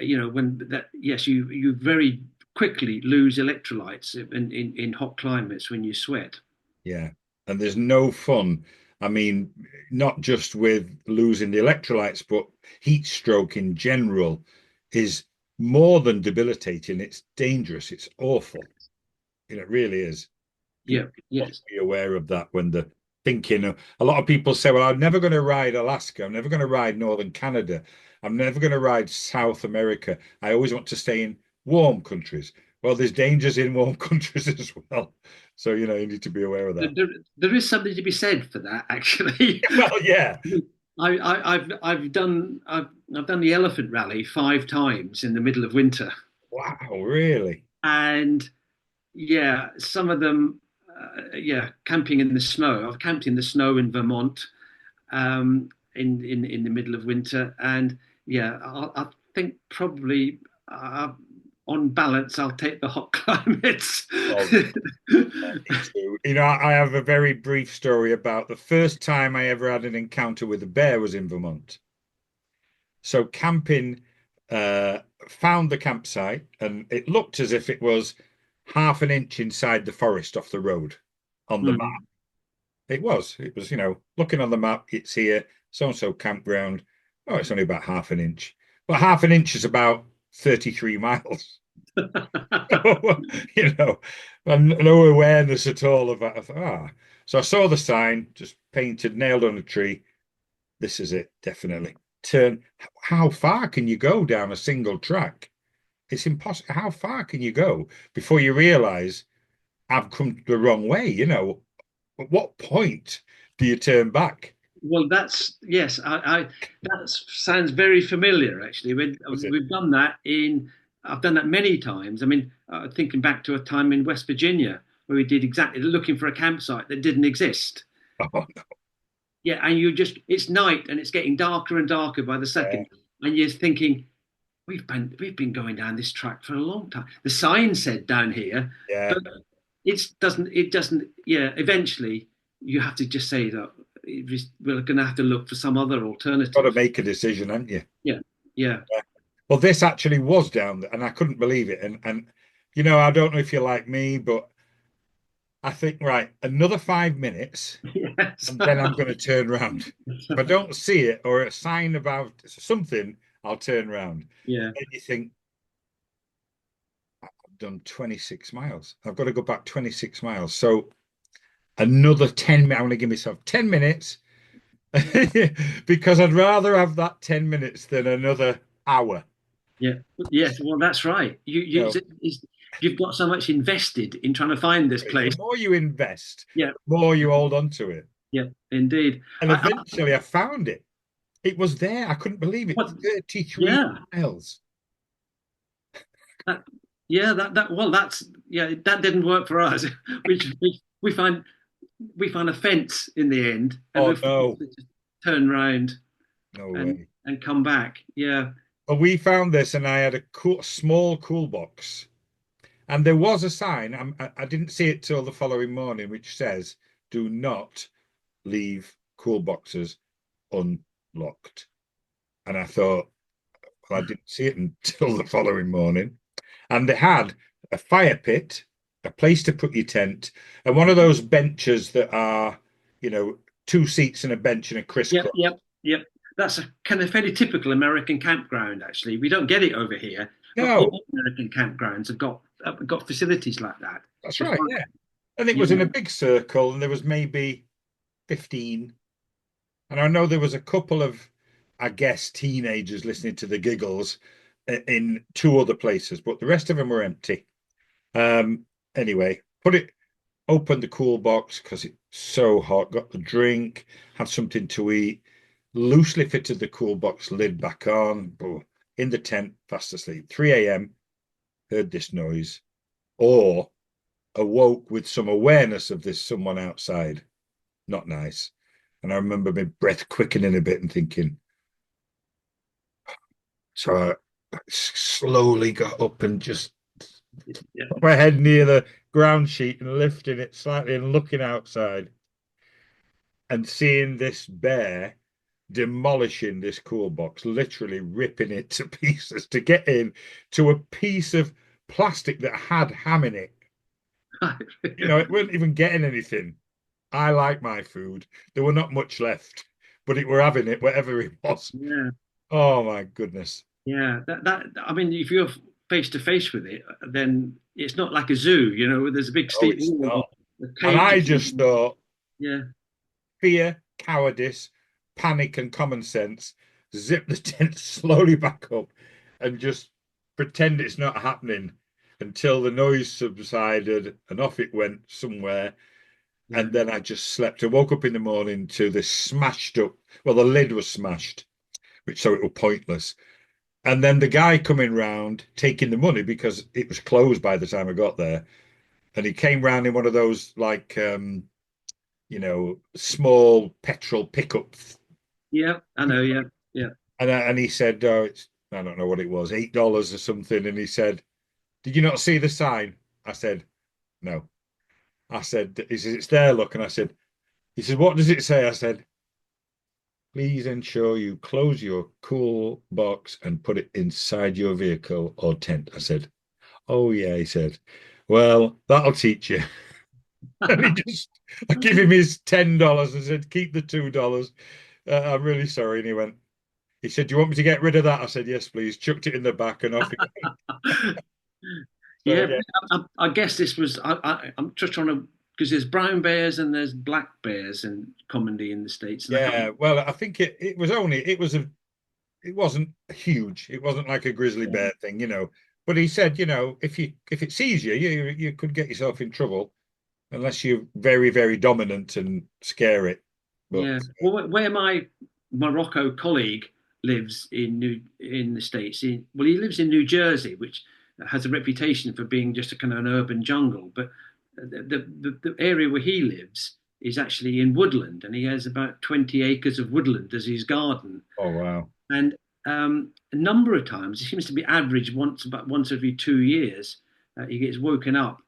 when that, yes, you very quickly lose electrolytes in hot climates when you sweat. Yeah. And there's no fun. I mean, not just with losing the electrolytes, but heat stroke in general is more than debilitating. It's dangerous. It's awful. It really is. Yeah, People must yes. be aware of that when they're thinking. A lot of people say, "Well, I'm never going to ride Alaska. I'm never going to ride Northern Canada. I'm never going to ride South America. I always want to stay in warm countries." Well, there's dangers in warm countries as well. So, you need to be aware of There, that. there, there is something to be said for that, actually. Well, yeah. I've done the elephant rally 5 times in the middle of winter, Wow, really? and yeah, some of them, yeah, camping in the snow. I've camped in the snow in Vermont, in the middle of winter, and yeah, I think probably, on balance, I'll take the hot climates. Well, me too. I have a very brief story about the first time I ever had an encounter with a bear was in Vermont. So camping, found the campsite, and it looked as if it was half an inch inside the forest off the road on the map. Mm. It was, looking on the map, it's here, so-and-so campground. Oh, it's only about half an inch. But half an inch is about 33 miles. you know, and no awareness at all of that. I thought, So I saw the sign, just painted, nailed on a tree. This is it, definitely. Turn. How far can you go down a single track? It's impossible. How far can you go before you realize I've come the wrong way? At what point do you turn back? Well, that's yes. That sounds very familiar. Actually, Was it? we've done that in. I've done that many times. I mean, thinking back to a time in West Virginia where we did exactly looking for a campsite that didn't exist. Oh, Yeah, and it's night and it's getting darker and darker by the yeah, second, and you're thinking we've been going down this track for a long time. The sign said down here, yeah. but it doesn't. Yeah, eventually you have to just say that we're going to have to look for some other Got to alternative. make a decision, haven't you? Yeah, yeah. Yeah. Well, this actually was down there, and I couldn't believe it. And I don't know if you're like me, but I think, right, another 5 minutes, Yes. and then I'm going to turn around. If I don't see it or a sign about something, I'll turn around. Yeah, Then you think, I've done 26 miles. I've got to go back 26 miles. So another 10 minutes. I'm going to give myself 10 minutes because I'd rather have that 10 minutes than another hour. yeah, yes. Well, that's right. You know, you've got so much invested in trying to find this The place. more you invest, Yeah, the more you hold on to it. yeah, indeed. And eventually I found it. It was there. I couldn't believe it. What? 33 Yeah, miles. that, yeah, that. Well, that's yeah. That didn't work for us. We find we found a fence in the end, and Oh we're forced no, to just turn round no and way. come back. Yeah, But we found this, and I had a small cool box, and there was a sign. I didn't see it till the following morning, which says, "Do not leave cool boxes unlocked." And I thought, well, I didn't see it until the following morning. And they had a fire pit, a place to put your tent, and one of those benches that are, you know, two seats and a bench and a yep, crisscross. yep, yep. That's a kind of fairly typical American campground. Actually, we don't get it over here, but No, all American campgrounds have got facilities like that. that's The right. fire, Yeah. And it yeah, was in a big circle, and there was maybe 15. And I know there was a couple of, I guess, teenagers listening to the giggles in two other places, but the rest of them were empty. Um, anyway, opened the cool box because it's so hot, got the drink, had something to eat, loosely fitted the cool box lid back on, in the tent, fast asleep. 3 a.m., heard this noise, or awoke with some awareness of this someone outside. Not nice. And I remember my breath quickening a bit and thinking, so I slowly got up and just yeah. put my head near the ground sheet and lifting it slightly and looking outside and seeing this bear demolishing this cool box, literally ripping it to pieces to get in to a piece of plastic that had ham in it. You know, it weren't even getting anything. I like my food. There were not much left, but it were having it, whatever it was. Yeah, Oh my goodness. yeah. That I mean, if you're face to face with it, then it's not like a zoo, where there's a big Oh, steep it's wall with not. the And I cages. just thought Yeah, fear, cowardice, panic, and common sense, zip the tent slowly back up and just pretend it's not happening until the noise subsided and off it went somewhere. yeah, And then I just slept. I woke up in the morning to this smashed up, well, the lid was smashed, which so it was pointless. And then the guy coming round taking the money because it was closed by the time I got there. And he came round in one of those like small petrol pickups. yeah. I know. Yeah, yeah. And he said, oh, it's, I don't know what it was, $8 or something. And he said, did you not see the sign? I said, no. I said, he says, it's there, look. And I said, he said, what does it say? I said, please ensure you close your cool box and put it inside your vehicle or tent. I said, oh, yeah. He said, well, that'll teach you. And I give him his $10 and said, keep the $2. I'm really sorry. And he said, do you want me to get rid of that? I said, yes, please. Chucked it in the back and off. So, Yeah, yeah. I guess this was. I'm just trying to because there's brown bears and there's black bears and commonly in the states, and I can't. Yeah. Well, I think it wasn't huge. It wasn't like a grizzly bear thing. But he said, if it sees you, you could get yourself in trouble unless you're very, very dominant and scare it. But Yeah. Well, where my Morocco colleague lives in the States, well, he lives in New Jersey, which has a reputation for being just a kind of an urban jungle. But the area where he lives is actually in woodland, and he has about 20 acres of woodland as his garden. oh wow. And a number of times, it seems to be average about once every 2 years, he gets woken up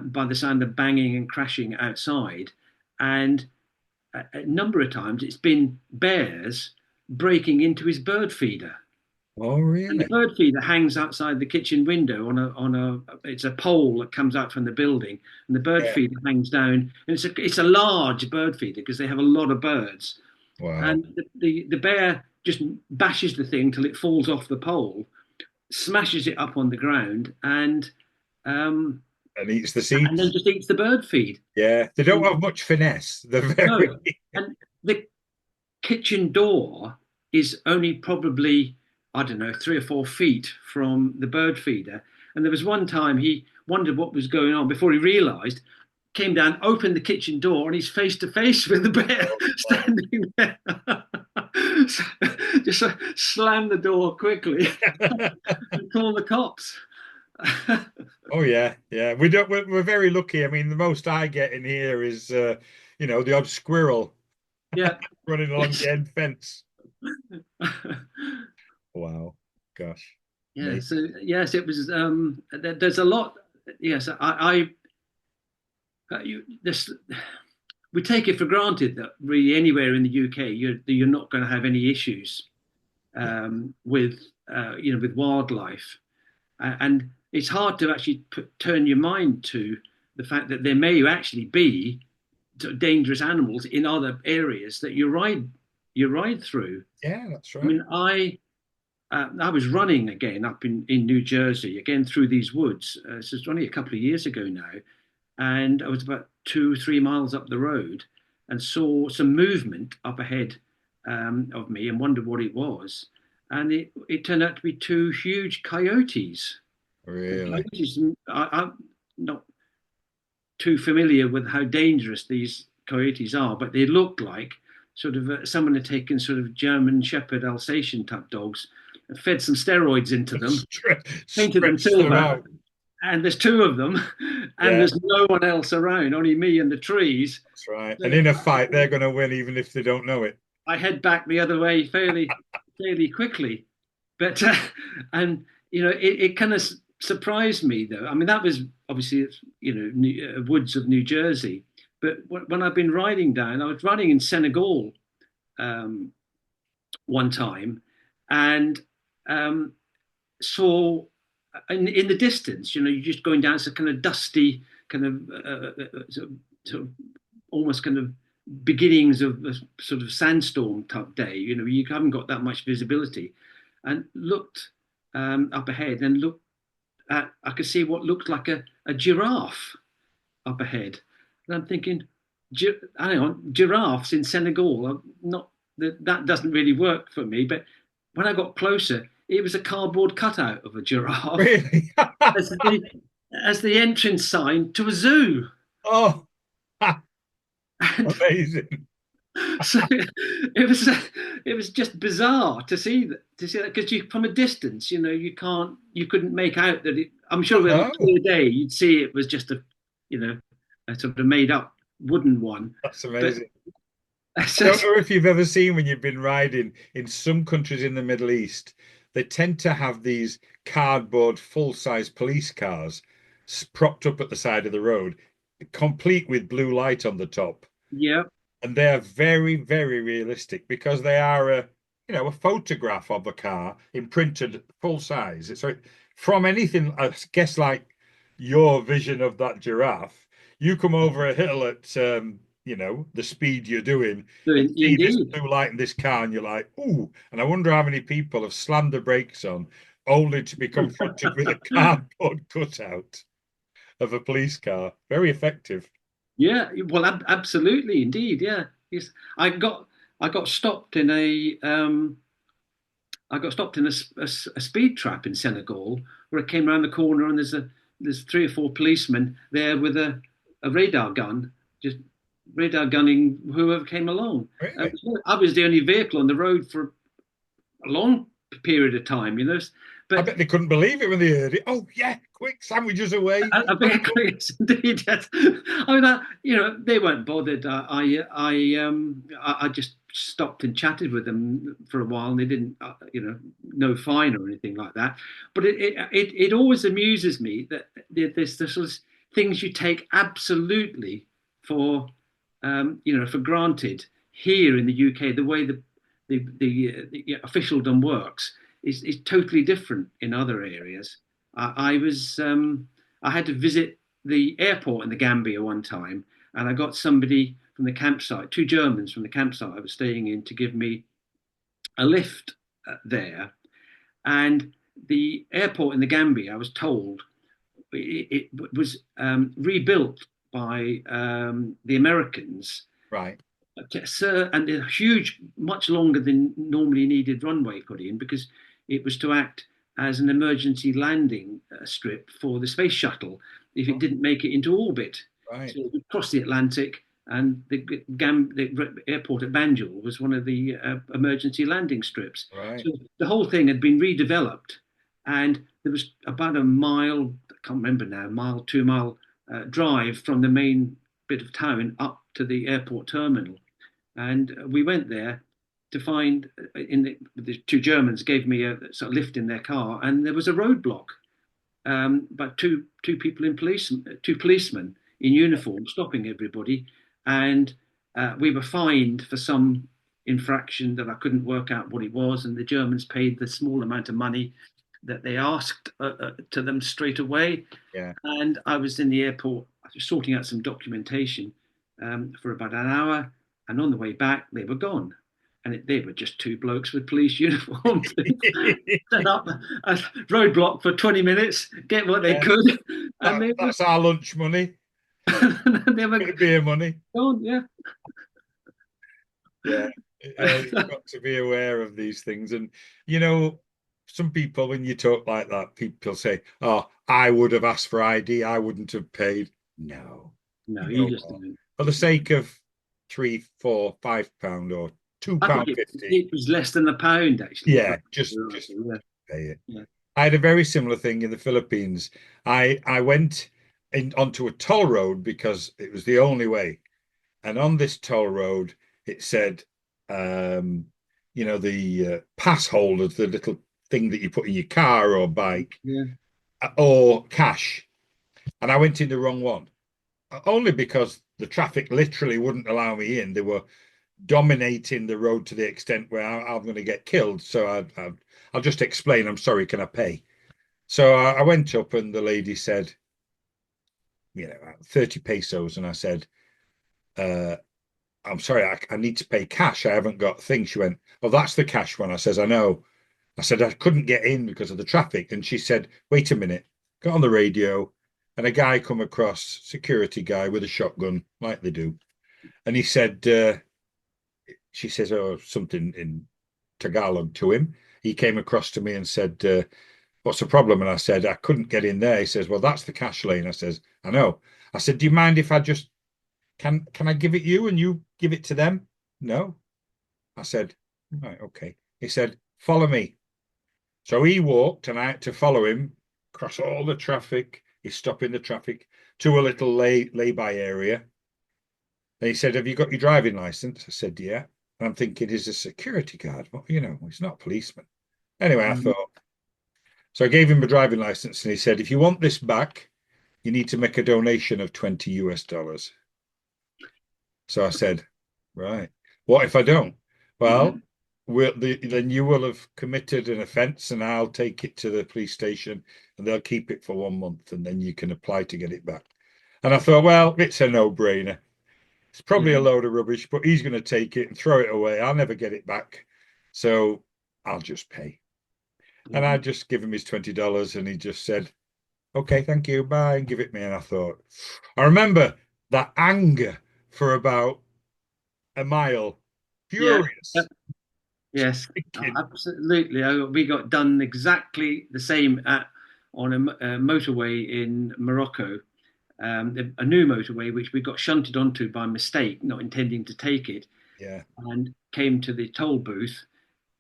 by the sound of banging and crashing outside, and a number of times it's been bears breaking into his bird feeder. Oh And the really? bird feeder hangs outside the kitchen window on a it's a pole that comes out from the building, and the bird Yeah. feeder hangs down, and it's a large bird feeder because they have a lot of birds. Wow. And the bear just bashes the thing till it falls off the pole, smashes it up on the ground, um, And eats the and then seeds. just eats the bird feed. Yeah. They don't have much finesse. They're very, No, and the kitchen door is only probably, I don't know, 3 or 4 feet from the bird feeder. And there was one time he wondered what was going on before he realised, came down, opened the kitchen door, and he's face to face with the bear standing there. So, just slammed the door quickly and called the cops. Oh yeah, yeah. We don't. We're very lucky. I mean, the most I get in here is, the odd squirrel Yeah. running along Yes. the end fence. Wow, gosh, Yeah. amazing. So yes, it was. There's a lot. Yes, this we take it for granted that really anywhere in the UK you're not going to have any issues Yeah, with with wildlife, and it's hard to actually turn your mind to the fact that there may actually be dangerous animals in other areas that you ride through. yeah, that's I right. mean, I was running again up in New Jersey again through these woods. This was only a couple of years ago now, and I was about 2 or 3 miles up the road and saw some movement up ahead of me and wondered what it was. And it turned out to be two huge coyotes. And Really. coyotes, I'm not too familiar with how dangerous these coyotes are, but they looked like sort of someone had taken sort of German Shepherd Alsatian type dogs and fed some steroids into them, painted them Stretch them silver, out. and there's two of them, and Yeah, there's no one else around, only me and the trees. that's right. And So in a fight, they're going to win even if they don't know it. I head back the other way fairly quickly, but and it kind of surprised me though. I mean, that was obviously woods of New Jersey, but when I've been riding down, I was riding in Senegal um, one time, and um, saw in the distance, you're just going down. It's a kind of dusty, kind of, sort of almost kind of beginnings of a sort of sandstorm type day. You haven't got that much visibility, and looked up ahead and looked at. I could see what looked like a giraffe up ahead, and I'm thinking, hang on, giraffes in Senegal. I'm not that doesn't really work for me, but when I got closer, it was a cardboard cutout of a giraffe Really? as the as the entrance sign to a zoo. Oh, And amazing. so it was just bizarre to see that because you from a distance, you couldn't make out that it. I'm sure on a No, clear day you'd see it was just you know a sort of made up wooden one, that's but amazing. I so, don't know if you've ever seen when you've been riding in some countries in the Middle East, they tend to have these cardboard full-size police cars propped up at the side of the road, complete with blue light on the top. yeah, And they are very, very realistic because they are a photograph of a car imprinted full size. So from anything, I guess, like your vision of that giraffe, you come over a hill at the speed you're doing so and see this indeed, blue light in this car, and you're like, ooh. And I wonder how many people have slammed the brakes on only to be confronted with a cardboard cutout of a police car. Very effective. yeah, well, absolutely, indeed, yeah, yes. I got stopped in a I got stopped in a speed trap in Senegal where I came around the corner and there's three or four policemen there with a radar gun, just radar gunning whoever came along. Really? I was the only vehicle on the road for a long period of time. I But bet they couldn't believe it when they heard it. Oh yeah, quick sandwiches away. I think yes, indeed, yes. I mean, they weren't bothered. I just stopped and chatted with them for a while, and they didn't, no fine or anything like that. But it always amuses me that there's the sort of things you take absolutely for, for granted here in the UK. The way the officialdom works is totally different in other areas. I was I had to visit the airport in the Gambia one time, and I got somebody from the campsite, two Germans from the campsite I was staying in, to give me a lift there. And the airport in the Gambia, I was told, it was rebuilt by the Americans, Right. and a huge, much longer than normally needed runway put in because it was to act as an emergency landing strip for the space shuttle if it didn't make it into orbit. Right, So we crossed the Atlantic, and the airport at Banjul was one of the emergency landing strips. right, So the whole thing had been redeveloped, and there was about a mile, I can't remember now, mile, 2 mile drive from the main bit of town up to the airport terminal. And we went there to find the two Germans gave me a sort of lift in their car, and there was a roadblock. But two people in police, two policemen in uniform, stopping everybody, and we were fined for some infraction that I couldn't work out what it was, and the Germans paid the small amount of money that they asked to them straight away. yeah. And I was in the airport sorting out some documentation for about an hour. And on the way back, they were gone. And they were just two blokes with police uniforms set up a roadblock for 20 minutes, get what they Yeah, could. And they were, that's our lunch money, they were bit of beer money. gone. Yeah. Yeah, you've got to be aware of these things. And, some people, when you talk like that, people say, oh, I would have asked for ID, I wouldn't have paid. No, No, you you know just what? don't. For the sake of 3, 4, £5 or two I think pound fifty, it was less than a pound, actually. If I yeah, just yeah. pay it. Yeah. I had a very similar thing in the Philippines. I went onto a toll road because it was the only way. And on this toll road, it said, um, the pass holders, the little thing that you put in your car or bike, Yeah. or cash. And I went in the wrong one, only because the traffic literally wouldn't allow me in. They were dominating the road to the extent where I'm going to get killed. So I'll just explain. I'm sorry, can I pay? So I went up and the lady said, 30 pesos. And I said, uh, I'm sorry, I need to pay cash. I haven't got a thing. She went, oh, that's the cash one. I says, I know. I said, I couldn't get in because of the traffic. And she said, wait a minute. Got on the radio and a guy come across, security guy with a shotgun, like they do. And he said, she says, oh, something in Tagalog to him. He came across to me and said, what's the problem? And I said, I couldn't get in there. He says, well, that's the cash lane. I says, I know. I said, do you mind if I just can I give it you and you give it to them? No. I said, right, okay. He said, follow me. So he walked and I had to follow him across all the traffic. He's stopping the traffic to a little lay-by area. And he said, have you got your driving license? I said, yeah. And I'm thinking, he's a security guard. Well, he's not a policeman. Anyway, I Mhm. thought, so I gave him a driving license and he said, if you want this back, you need to make a donation of 20 US dollars. So I said, right, what if I don't? Well, Mhm. then you will have committed an offence and I'll take it to the police station and they'll keep it for 1 month and then you can apply to get it back. And I thought, well, it's a no-brainer. It's probably a Yeah. load of rubbish, but he's going to take it and throw it away. I'll never get it back. So I'll just pay. And I Mhm. just give him his $20 and he just said, okay, thank you, bye, and give it me. And I thought, I remember that anger for about a mile. Yeah. Furious. Yes, Thinking, absolutely. We got done exactly the same on a motorway in Morocco, a new motorway which we got shunted onto by mistake, not intending to take it, yeah, and came to the toll booth,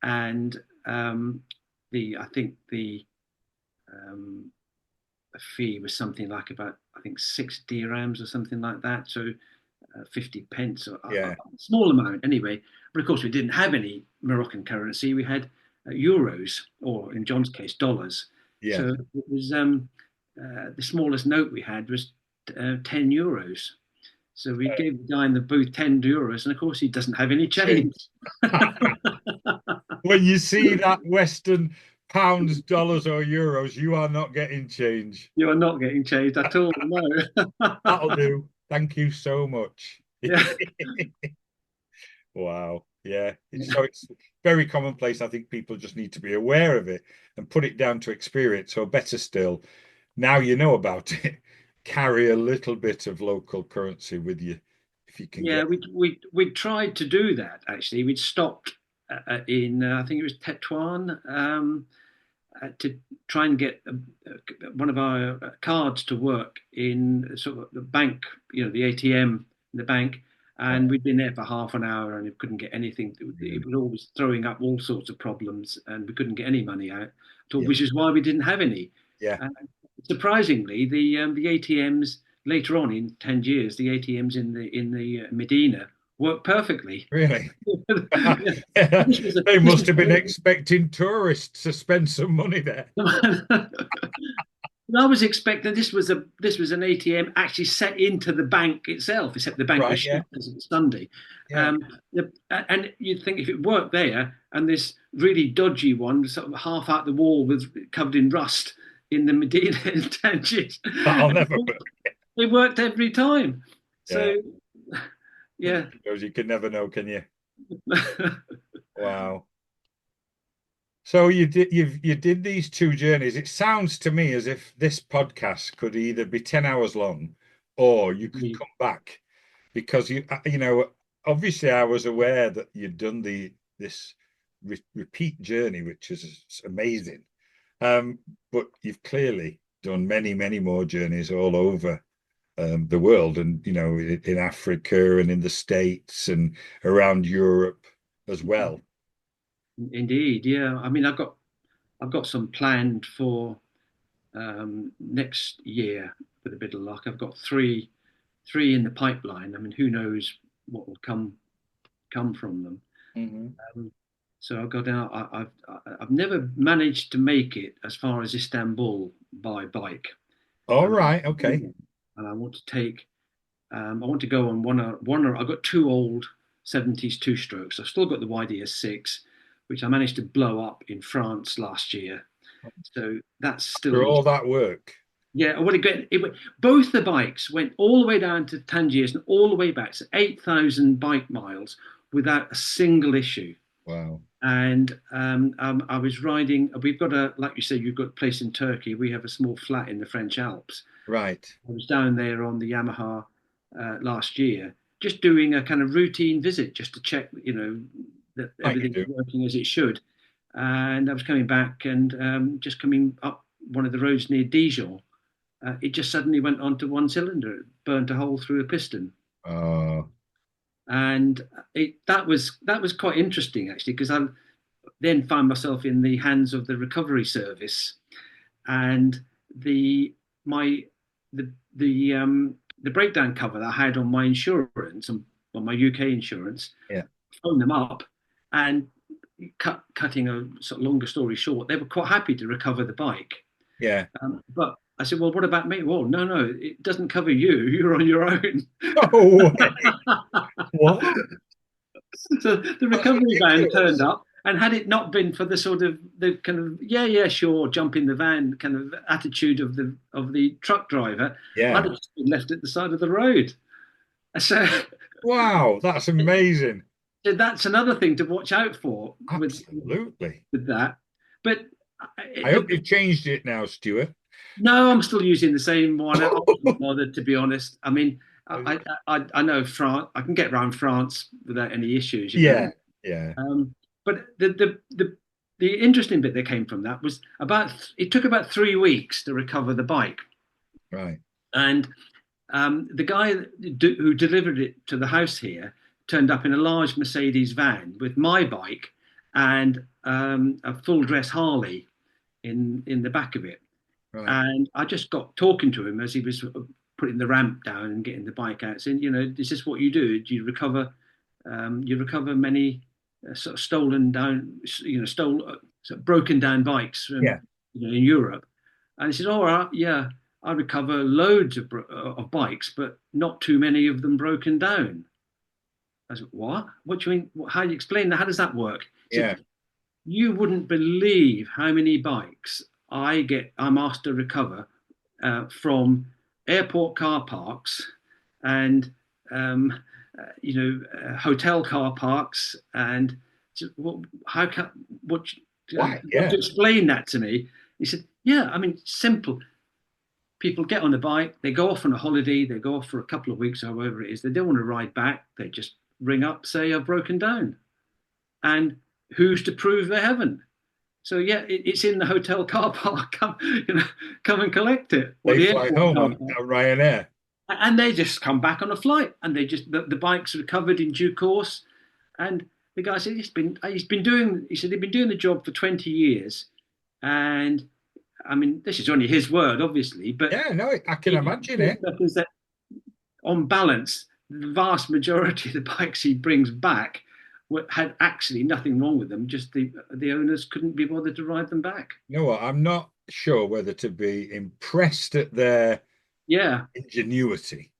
and I think um, the fee was something like about, I think, 6 dirhams or something like that. So 50 pence or a yeah, small amount anyway. But of course, we didn't have any Moroccan currency. We had euros, or in John's case, dollars. yeah. So it was the smallest note we had was 10 euros. So we gave the guy in the booth 10 euros, and of course, he doesn't have any change. When you see that Western pounds, dollars, or euros, you are not getting change. You are not getting changed at all. No. That'll do. Thank you so much. Yeah. Wow. Yeah. It's very commonplace. I think people just need to be aware of it and put it down to experience, or better still, now you know about it, carry a little bit of local currency with you if you can Yeah, get we tried to do that actually. We'd stopped in I think it was Tetuan, to try and get one of our cards to work in sort of the bank, the ATM in the bank. And we'd been there for half an hour and it couldn't get anything. It was always throwing up all sorts of problems and we couldn't get any money out at all, Yeah. which is why we didn't have any. Yeah. Surprisingly, the ATMs later on in 10 years, the ATMs in the Medina worked perfectly. Really? Yeah. They must have been expecting tourists to spend some money there. I was expecting this was an ATM actually set into the bank itself, except the bank was Right, shut yeah. because it was Sunday. Yeah. And you'd think if it worked there, and this really dodgy one, sort of half out the wall, was covered in rust in the Medina in Tangiers, That'll never work. it worked every time. Yeah. So yeah. Because you can never know, can you? Wow. So you did these two journeys. It sounds to me as if this podcast could either be 10 hours long or you could come back because obviously I was aware that you'd done this repeat journey, which is amazing. But you've clearly done many, many more journeys all over the world and, in Africa and in the States and around Europe as well. Indeed, yeah. I mean, I've got some planned for next year with a bit of luck. I've got three in the pipeline. I mean, who knows what will come from them. Mhm. So I've got out. I've never managed to make it as far as Istanbul by bike, All and right. Okay. I want to take. I want to go on one. I've got two old 70s two strokes. I've still got the YDS6, which I managed to blow up in France last year. So that's For still, all that work. yeah. What both the bikes went all the way down to Tangiers and all the way back, so 8,000 bike miles without a single issue. Wow. And I was riding. We've got like you said, you've got a place in Turkey. We have a small flat in the French Alps. Right. I was down there on the Yamaha last year, just doing a kind of routine visit, just to check, that Like you everything's do. working as it should. And I was coming back and just coming up one of the roads near Dijon. It just suddenly went onto one cylinder, it burnt a hole through a piston, Oh, and that was quite interesting actually, because I then found myself in the hands of the recovery service, and the my the breakdown cover that I had on my insurance, on my UK insurance, yeah. phoned them up, and cutting a sort of longer story short, they were quite happy to recover the bike. Yeah. But I said, well, what about me? Well, no, it doesn't cover you. You're on your own. Oh, what? So the That's recovery van turned ridiculous. up, and had it not been for the sort of the kind of yeah, sure, jump in the van kind of attitude of the truck driver, I'd Yeah. have just been left at the side of the road. So, Wow, that's amazing. so that's another thing to watch out for Absolutely. with that. But I hope you've changed it now, Stuart. no, I'm still using the same one. I wasn't bothered, to be honest. I mean, I know France. I can get around France without any issues, Yeah. Yeah. But the interesting bit that came from that was it took about 3 weeks to recover the bike, Right. and the guy who delivered it to the house here turned up in a large Mercedes van with my bike and a full dress Harley in the back of it. Right. And I just got talking to him as he was putting the ramp down and getting the bike out, saying, is this what you do? Do you recover? You recover many sort of stolen down, stolen, sort of broken down bikes from, Yeah. in Europe. And he said, all right, yeah, I recover loads of bikes, but not too many of them broken down. I said, what? What do you mean? How do you explain that? How does that work? He Yeah. said, you wouldn't believe how many bikes I'm asked to recover from airport car parks and hotel car parks, and how can Why? what Yeah. to explain that to me? He said, yeah, I mean, simple. People get on the bike, they go off on a holiday, they go off for a couple of weeks or however it is. They don't want to ride back. They just ring up, say, I've broken down, and who's to prove they haven't? So yeah, it's in the hotel car park. Come, come and collect it, or They the fly airport home car on park. Ryanair. And they just come back on a flight, and they just the bike's recovered in due course. And the guy said he's been doing he said he'd been doing the job for 20 years, and I mean this is only his word, obviously, but Yeah, no, I can he imagine it. reckons that on balance, the vast majority of the bikes he brings back had actually nothing wrong with them. Just the owners couldn't be bothered to ride them back. You know what? I'm not sure whether to be impressed at their Yeah, ingenuity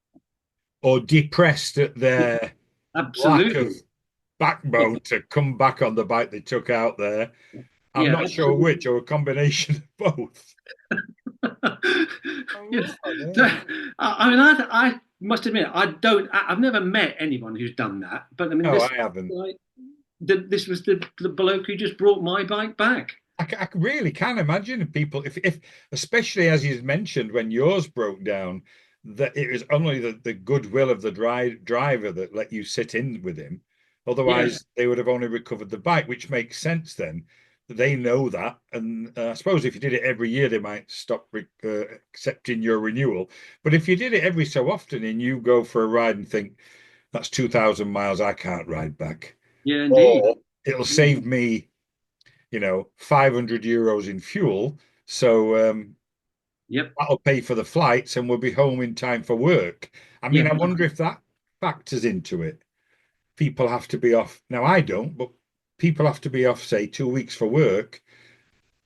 or depressed at their lack of absolutely. Yeah, backbone to come back on the bike they took out there. I'm yeah, not sure absolutely. which, or a combination of both. Yeah. Oh, yeah. So, I must admit, I've never met anyone who's done that. But I mean, No, this I haven't. like, this was the bloke who just brought my bike back. I really can imagine people, if especially as you mentioned, when yours broke down, that it was only the goodwill of the driver that let you sit in with him. Yeah, Otherwise, they would have only recovered the bike, which makes sense then. They know that. And I suppose if you did it every year, they might stop accepting your renewal. But if you did it every so often and you go for a ride and think, that's 2,000 miles, I can't ride back. yeah, indeed. Or it'll save me 500 euros in fuel. So Yep. that'll pay for the flights and we'll be home in time for work. I mean, Yeah. I wonder if that factors into it. People have to be off. Now, I don't, but people have to be off, say, 2 weeks for work,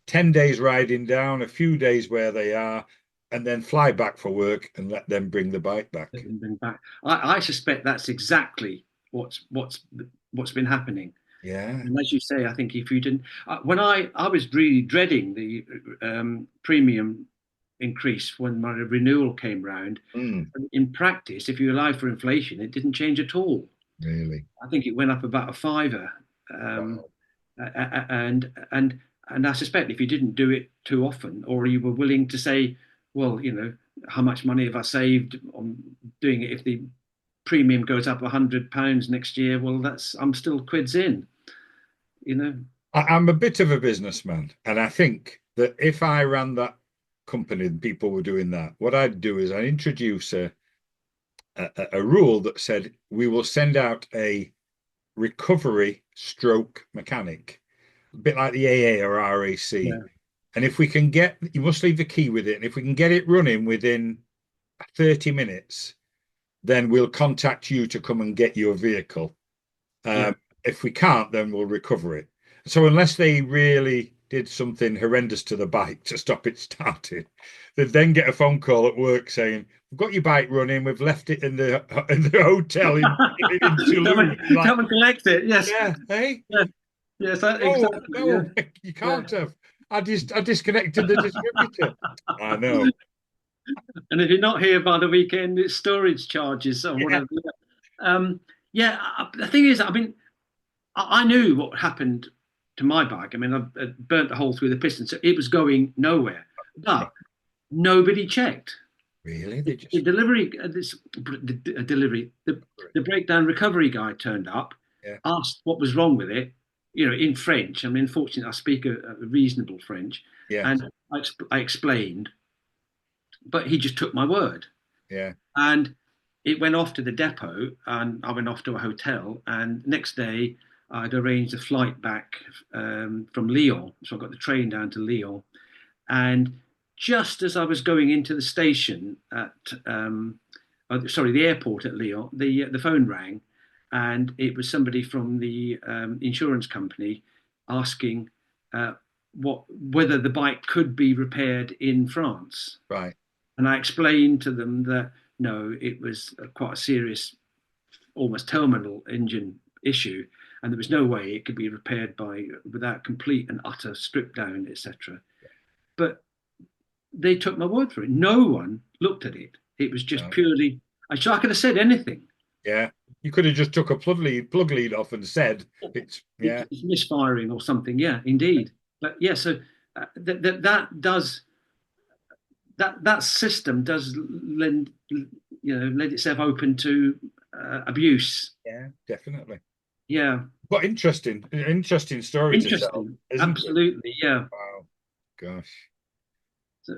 10 days riding down, a few days where they are, and then fly back for work and let them bring the bike back. And bring back. I suspect that's exactly what's been happening. Yeah. And as you say, I think if you didn't, when I was really dreading the premium increase when my renewal came round. Mm, In practice, if you allow for inflation, it didn't change at all. really. I think it went up about a fiver, um, Wow. and I suspect if you didn't do it too often, or you were willing to say, well, how much money have I saved on doing it? If the premium goes up £100 next year, well, I'm still quids in, you know. I'm a bit of a businessman, and I think that if I ran that company and people were doing that, what I'd do is I'd introduce a rule that said we will send out a recovery stroke mechanic, a bit like the AA or RAC. Yeah, And if we can get, you must leave the key with it. And if we can get it running within 30 minutes, then we'll contact you to come and get your vehicle. yeah. Um, if we can't, then we'll recover it. So unless they really did something horrendous to the bike to stop it starting, they'd then get a phone call at work saying, "We've got your bike running. We've left it in the hotel in come Toulouse." and Like, come and collect it. Yes, yeah, hey, yes, yes. no, Exactly. Yeah, no, you yeah. can't have. I disconnected the distributor. I know. And if you're not here by the weekend, it's storage charges or Yeah, whatever. Um, yeah. The thing is, I mean, I knew what happened to my bike. I mean, I burnt a hole through the piston, so it was going nowhere. But nobody checked. really? They The just delivery, the breakdown recovery guy turned up, yeah, asked what was wrong with it, in French. I mean, unfortunately, I speak a reasonable French, yeah, and I explained, but he just took my word. yeah. And it went off to the depot, and I went off to a hotel. And next day, I'd arranged a flight back from Lyon, so I got the train down to Lyon. And just as I was going into the station sorry, the airport at Lyon, the phone rang, and it was somebody from the insurance company asking whether the bike could be repaired in France. Right. And I explained to them that no, it was quite a serious, almost terminal engine issue, and there was no way it could be repaired without complete and utter strip down, etc. But they took my word for it. No one looked at it. It was just Right. purely. I could have said anything. Yeah. You could have just took a plug lead off and said it's yeah, It's misfiring or something. Yeah, indeed. But yeah, so that system does lend itself open to abuse. yeah, definitely. Yeah, But interesting story to tell, interesting. isn't it? Absolutely, yeah. Wow, gosh. So,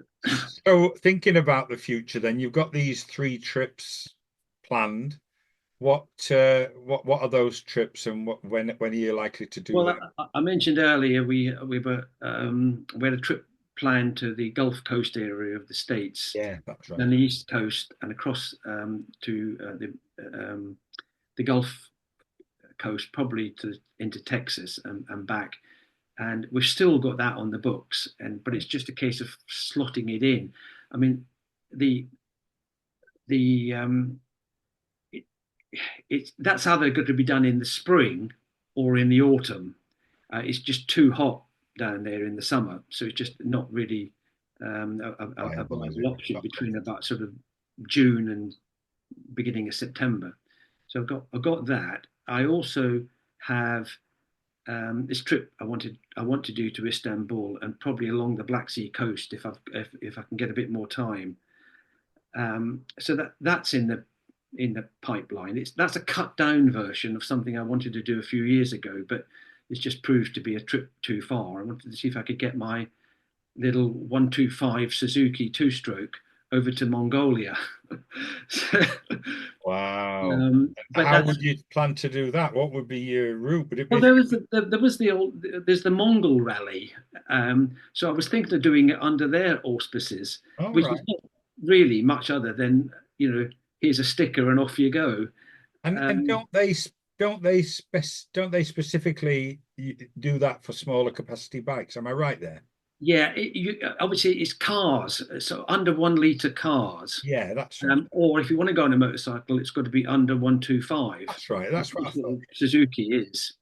So thinking about the future, then you've got these three trips planned. What are those trips, and when are you likely to do well, them? I mentioned earlier we had a trip planned to the Gulf Coast area of the States, Yeah, that's right. then the East Coast, and across to the Gulf Coast, probably to into Texas and back. And we've still got that on the books, but it's just a case of slotting it in. I mean, the the it, it's that's either got to be done in the spring or in the autumn. It's just too hot down there in the summer, so it's just not really a Viable, is viable it? option Exactly. between about sort of June and beginning of September. So I got that. I also have this trip I want to do to Istanbul and probably along the Black Sea coast if I can get a bit more time. So that's in the pipeline. That's a cut down version of something I wanted to do a few years ago, but it's just proved to be a trip too far. I wanted to see if I could get my little 125 Suzuki two stroke over to Mongolia. So, Wow. but How that's would you plan to do that? What would be your route? Would it well, be? there was the old there's the Mongol rally. So I was thinking of doing it under their auspices, All which is right. not really much other than here's a sticker and off you go. And Um, don't they specifically do that for smaller capacity bikes? Am I right there? yeah, obviously it's cars, so under 1 litre cars. Yeah, that's right. Or if you want to go on a motorcycle, it's got to be under 125, That's right. which That's what I this thought. little Suzuki is.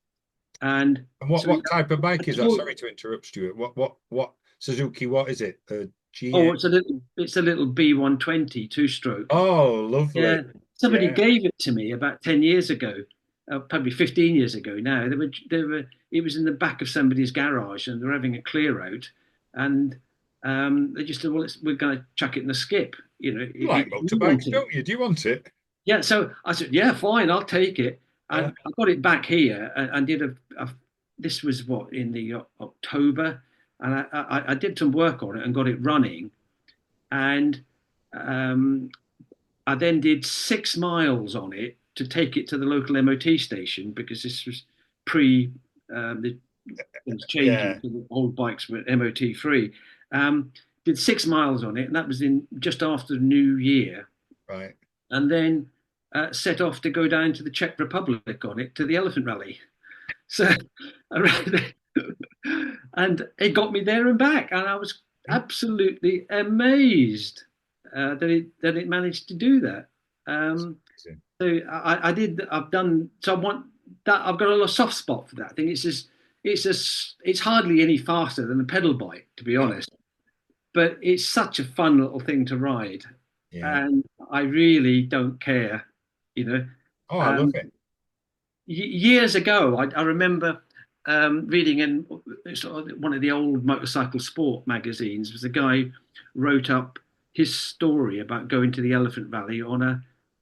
And And so what type of bike is that? yeah, Sorry to interrupt, Stuart. What Suzuki? What is it? A oh, GM? it's a little B120 two stroke. Oh, lovely. Yeah, somebody Yeah. gave it to me about 10 years ago, probably 15 years ago now. It was in the back of somebody's garage and they're having a clear out. And they just said, well, we're going to chuck it in the skip. You like If you want motorbikes, it. don't you? Do you want it? Yeah, so I said, yeah, fine, I'll take it. Yeah. And I got it back here and did this was what, in the October. And I did some work on it and got it running. And um, I then did 6 miles on it to take it to the local MOT station because this was pre the things changing Yeah. so the old bikes were MOT free. Um, did 6 miles on it, and that was in just after New Year, Right. and then set off to go down to the Czech Republic on it to the Elephant Rally. So, and it got me there and back, and I was absolutely amazed that it managed to do that. Um, Amazing. so I did. I've done. So I want that. I've got a little soft spot for that. I think it's hardly any faster than a pedal bike, to be No. honest. But it's such a fun little thing to ride, Yeah. and I really don't care. You know, Oh, I love um, it. years ago, I remember reading in sort of one of the old motorcycle sport magazines. Was a guy wrote up his story about going to the Elephant Valley on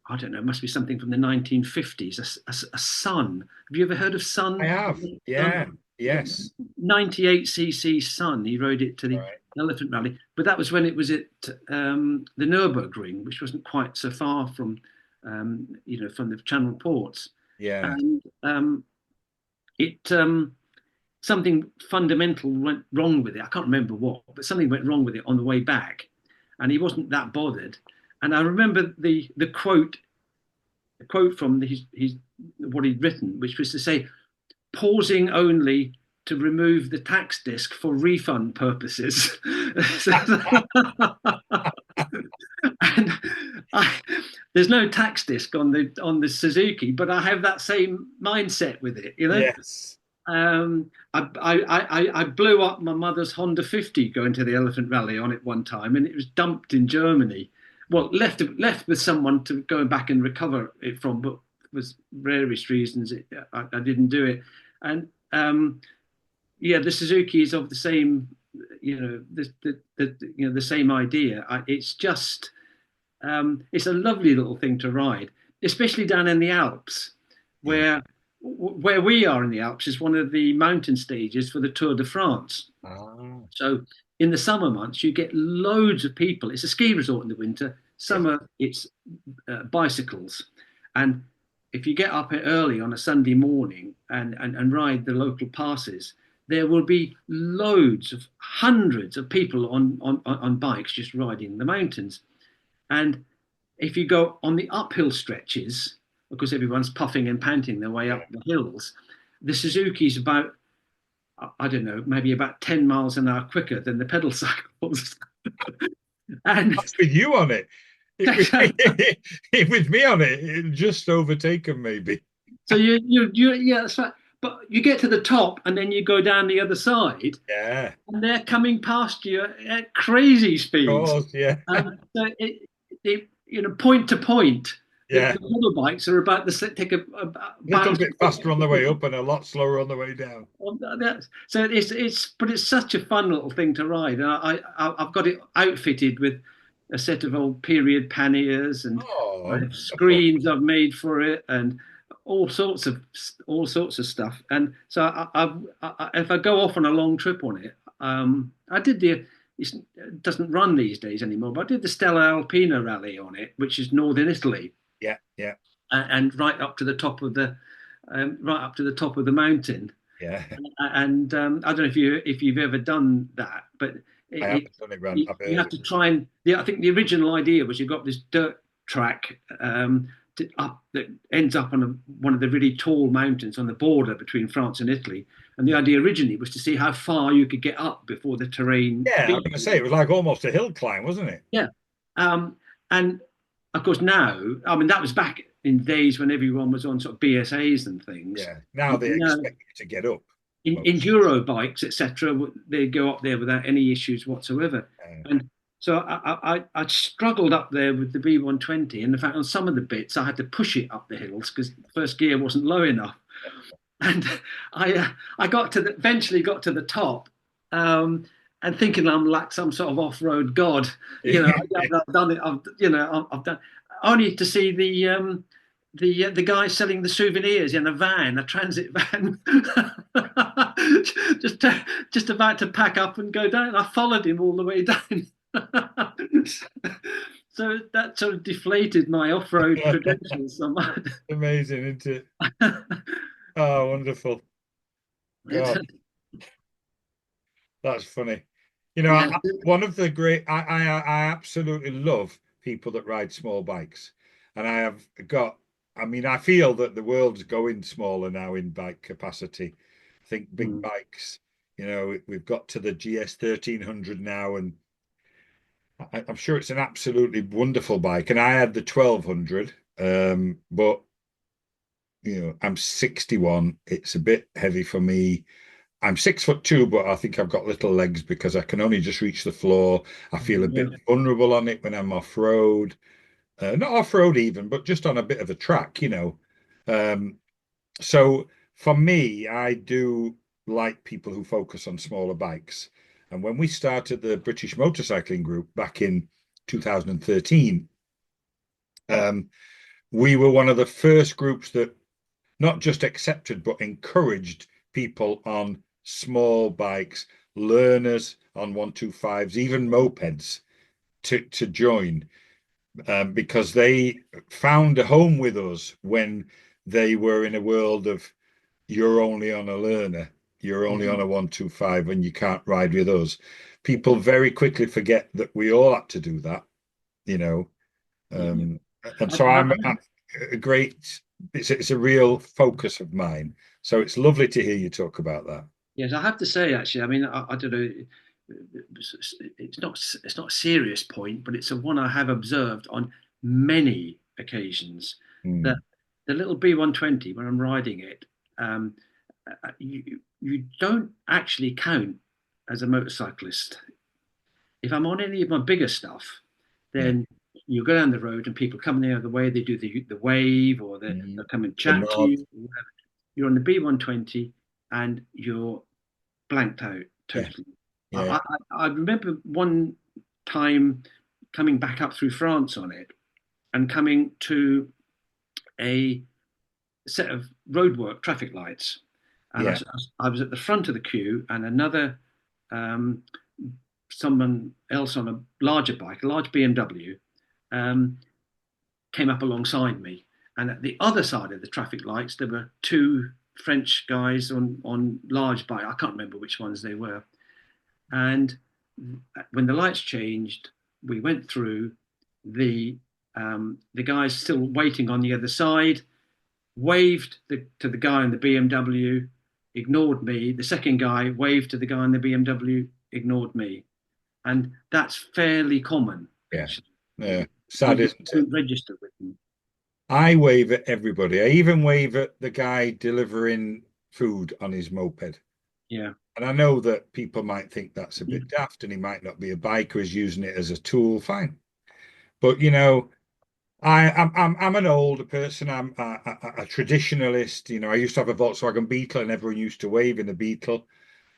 I don't know, it must be something from the 1950s. A Sun. Have you ever heard of I Sun? have. Yeah. Yes. 98cc Sun. He rode it to the Right. Elephant Rally, but that was when it was at the Nürburgring, which wasn't quite so far from from the Channel ports, Yeah. and it something fundamental went wrong with it. I can't remember what, but something went wrong with it on the way back, and he wasn't that bothered. And I remember the quote from his what he'd written, which was to say, pausing only to remove the tax disc for refund purposes. And I, there's no tax disc on the Suzuki, but I have that same mindset with it. Yes. I blew up my mother's Honda 50 going to the Elephant Rally on it one time, and it was dumped in Germany. Well, left with someone to go back and recover it from, but was various reasons I didn't do it. And yeah, the Suzuki is of the same, the same idea. It's just it's a lovely little thing to ride, especially down in the Alps, Yeah. where where we are in the Alps is one of the mountain stages for the Tour de France. Ah, So in the summer months, you get loads of people. It's a ski resort in the winter. yeah, Summer, it's bicycles. And if you get up early on a Sunday morning and ride the local passes, there will be loads of hundreds of people on bikes just riding the mountains. And if you go on the uphill stretches, because everyone's puffing and panting their way yeah. up the hills, the Suzuki's about, I don't know, maybe about 10 miles an hour quicker than the pedal cycles. And That's with you on it. With me on it, it'll just overtake them maybe. so yeah, that's right. But you get to the top and then you go down the other side Yeah, and they're coming past you at crazy of speeds. course, yeah, So point to point, the yeah. pedal bikes are about the take a A little bounce. bit faster on the way up and a lot slower on the way down. So it's such a fun little thing to ride. And I've got it outfitted with a set of old period panniers and I Oh, have wonderful. screens I've made for it and all sorts of stuff. And so if I go off on a long trip on it, I did it doesn't run these days anymore, but I did the Stella Alpina rally on it, which is northern Italy, Yeah, yeah, and right up to the top of the mountain. yeah. And I don't know if you've ever done that, but I it, haven't done it, Grant. you, I've you heard have it. to try and I think the original idea was you got this dirt track up that ends up on one of the really tall mountains on the border between France and Italy. And the Yeah, idea originally was to see how far you could get up before the terrain yeah. I was beat going to say you. it was like almost a hill climb, wasn't it? Yeah. And of course now, I mean, that was back in days when everyone was on sort of BSAs and things. Yeah. Now they Now, expect you to get up most. enduro bikes, etc., they go up there without any issues whatsoever. Uh, And so I struggled up there with the B120. And in fact, on some of the bits, I had to push it up the hills because the first gear wasn't low enough. And I eventually got to the top, and thinking I'm like some sort of off-road god. I've done it. I've done only to see the guy selling the souvenirs in a van, a transit van, just just about to pack up and go down. I followed him all the way down. So that sort of deflated my off-road credentials somewhat. Amazing, isn't it? Oh, wonderful. God, that's funny. Yeah. One of the great, I absolutely love people that ride small bikes. And I have got, I mean, I feel that the world's going smaller now in bike capacity. I think big Mm. bikes, we've got to the GS 1300 now, and I'm sure it's an absolutely wonderful bike. And I had the 1200, but, I'm 61. It's a bit heavy for me. I'm 6'2", but I think I've got little legs because I can only just reach the floor. I feel a bit Yeah. vulnerable on it when I'm off road, not off road even, but just on a bit of a track. Um, so for me, I do like people who focus on smaller bikes. And when we started the British Motorcycling Group back in 2013, um, we were one of the first groups that not just accepted but encouraged people on small bikes, learners on 125s, even mopeds to join, because they found a home with us when they were in a world of you're only on a learner, you're only on Mhm. a 125 and you can't ride with us. People very quickly forget that we all had to do that, you know. Yeah. Um, and I, so I, I'm a great, it's a real focus of mine. So it's lovely to hear you talk about that. yes, I have to say, actually, I mean, I don't know, it's not a serious point, but it's a one I have observed on many occasions that Mm, the little B120, when I'm riding it, um, you don't actually count as a motorcyclist. If I'm on any of my bigger stuff, yeah. then you go down the road and people come the other way, they do the wave or they'll come and The chat to nod. you. You're on the B120 and you're blanked out Yeah, totally. yeah, I remember one time coming back up through France on it and coming to a set of roadwork traffic lights, and Yeah. I was at the front of the queue, and another um, someone else on a larger bike, a large BMW, um, came up alongside me. And at the other side of the traffic lights, there were two French guys on large bike. I can't remember which ones they were. And when the lights changed, we went through. The guys still waiting on the other side waved to the guy in the BMW, ignored me. The second guy waved to the guy in the BMW, ignored me, and that's fairly common Yeah. actually. Yeah. We Sad, isn't it? don't register with them. I wave at everybody. I even wave at the guy delivering food on his moped. Yeah. And I know that people might think that's a bit daft and he might not be a biker, he's using it as a tool. Fine. But I'm an older person. I'm a traditionalist. I used to have a Volkswagen Beetle, and everyone used to wave in the Beetle.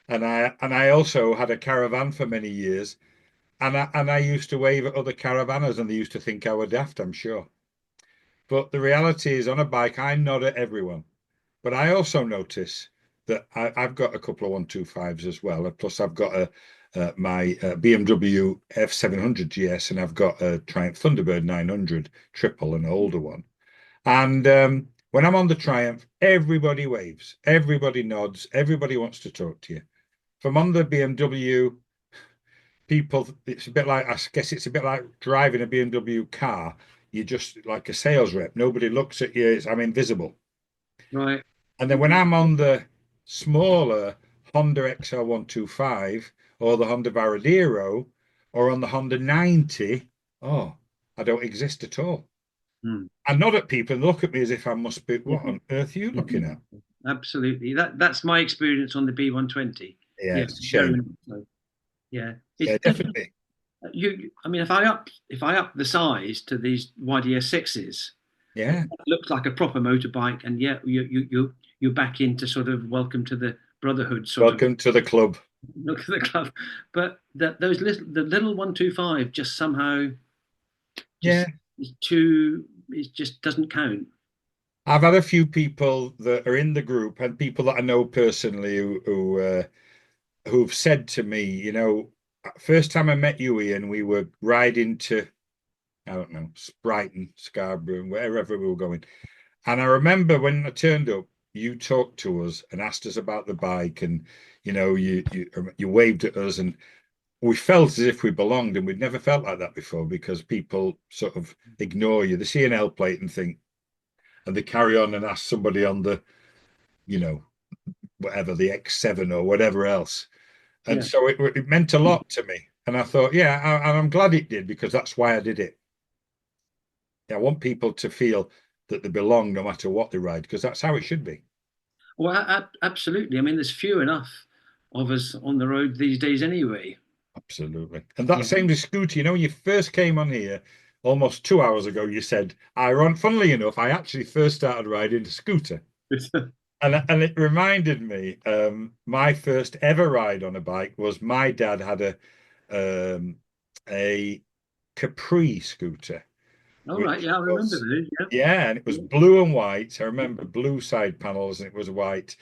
And I also had a caravan for many years, and I used to wave at other caravanners, and they used to think I were daft, I'm sure. But the reality is, on a bike, I nod at everyone. But I also notice that I've got a couple of 125s as well. Plus, I've got my BMW F700 GS, and I've got a Triumph Thunderbird 900 triple, an older one. And when I'm on the Triumph, everybody waves, everybody nods, everybody wants to talk to you. If I'm on the BMW, people, it's a bit like, I guess it's a bit like driving a BMW car. You're just like a sales rep. Nobody looks at you. I'm invisible. Right. And then when I'm on the smaller Honda XL125 or the Honda Varadero or on the Honda 90, oh, I don't exist at all. Hmm. I nod at people and look at me as if I must be, what on earth are you looking at? Absolutely. That's my experience on the B120. Yeah, Yeah, it's a very shame. much so. Yeah, it's Yeah, different. definitely. I mean, if I up the size to these YDS6s, it Yeah. looks like a proper motorbike, and yet you're back into sort of welcome to the brotherhood sort of Welcome to the club. look at the club. But the little 125 just somehow Yeah. just is too, it just doesn't count. I've had a few people that are in the group and people that I know personally who've said to me, first time I met you, Ian, we were riding to, I don't know, Brighton, Scarborough, wherever we were going. And I remember when I turned up, you talked to us and asked us about the bike, and you waved at us, and we felt as if we belonged, and we'd never felt like that before because people sort of ignore you. They see an L plate and think, and they carry on and ask somebody on the, you know, whatever the X7 or whatever else. And Yeah. so it meant a lot to me. And I thought, yeah, and I'm glad it did because that's why I did it. I want people to feel that they belong no matter what they ride because that's how it should be. Well, absolutely. I mean, there's few enough of us on the road these days anyway. Absolutely. And that Yeah. same with scooter, when you first came on here almost 2 hours ago, you said, funnily enough, I actually first started riding a scooter. And it reminded me, my first ever ride on a bike was my dad had a Capri scooter, All right. which Yeah, I remember was, those. Yeah. yeah, and it was blue and white. I remember blue side panels and it was white.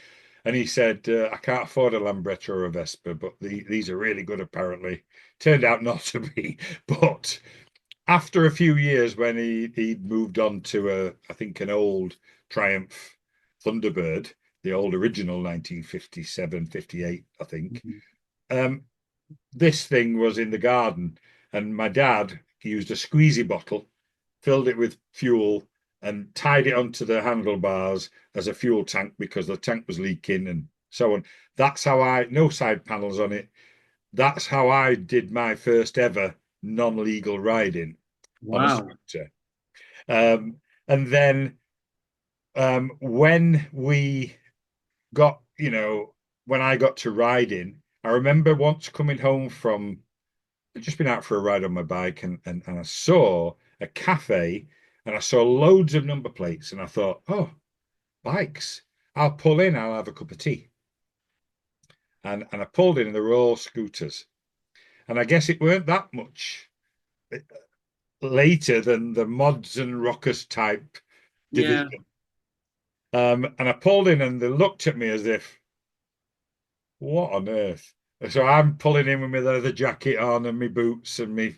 And he said, I can't afford a Lambretta or a Vespa, but these are really good, apparently. Turned out not to be. But after a few years, when he'd moved on to I think an old Triumph Thunderbird, the old original 1957, 58, I think. Mhm. Um, this thing was in the garden, and my dad used a squeezy bottle, filled it with fuel, and tied it onto the handlebars as a fuel tank because the tank was leaking and so on. That's how no side panels on it. That's how I did my first ever non-legal riding on a Wow. scooter. Um, and then when we got, when I got to riding, I remember once coming home from, I'd just been out for a ride on my bike and I saw a cafe and I saw loads of number plates and I thought, oh, bikes. I'll pull in, I'll have a cup of tea. And I pulled in and they were all scooters. And I guess it weren't that much later than the mods and rockers type Yeah. division. And I pulled in and they looked at me as if, what on earth? So I'm pulling in with my leather jacket on and my boots and my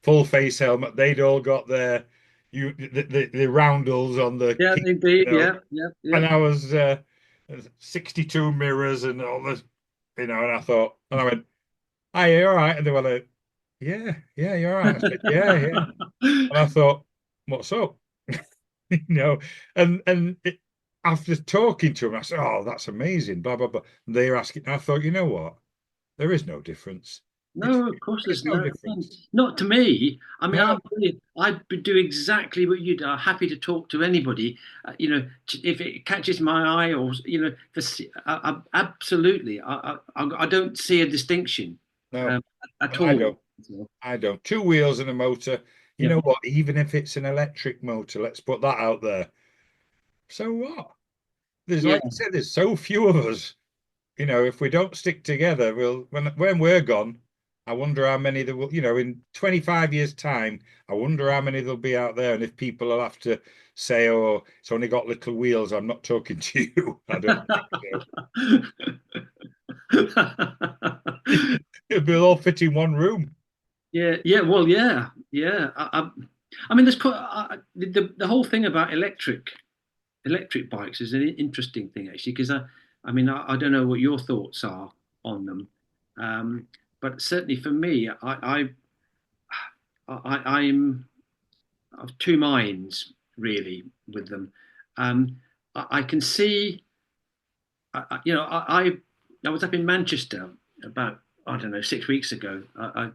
full face helmet. They'd all got their the roundels on the Yeah, key, indeed. Yeah, yeah, yeah. and I was 62 mirrors and all this, and I thought, and I went, "Are you all right?" And they were like, "Yeah, yeah, you're all right." I said, "Yeah, yeah." And I thought, "What's up?" you know, and after talking to them, I said, "Oh, that's amazing." Blah blah blah. And they're asking. I thought, you know what? There is no difference. It's No, of course there's there's no no, difference. not to me. I mean, No, I'd do exactly what you do. I'm happy to talk to anybody. If it catches my eye, or absolutely. I don't see a distinction no, um, at I all. don't. I don't. Two wheels and a motor. You Yeah, know what? Even if it's an electric motor, let's put that out there. So what? There's yeah. like you said, there's so few of us. If we don't stick together, when we're gone, I wonder how many there will, in 25 years' time, I wonder how many there'll be out there. And if people will have to say, oh, it's only got little wheels, I'm not talking to you. I don't think so. It'll all fit in one room. Yeah, yeah, well, yeah, yeah. I mean, there's quite the whole thing about electric bikes is an interesting thing actually, because I mean, I don't know what your thoughts are on them, but certainly for me, I'm of two minds really with them. I can see, I was up in Manchester about, I don't know, 6 weeks ago. I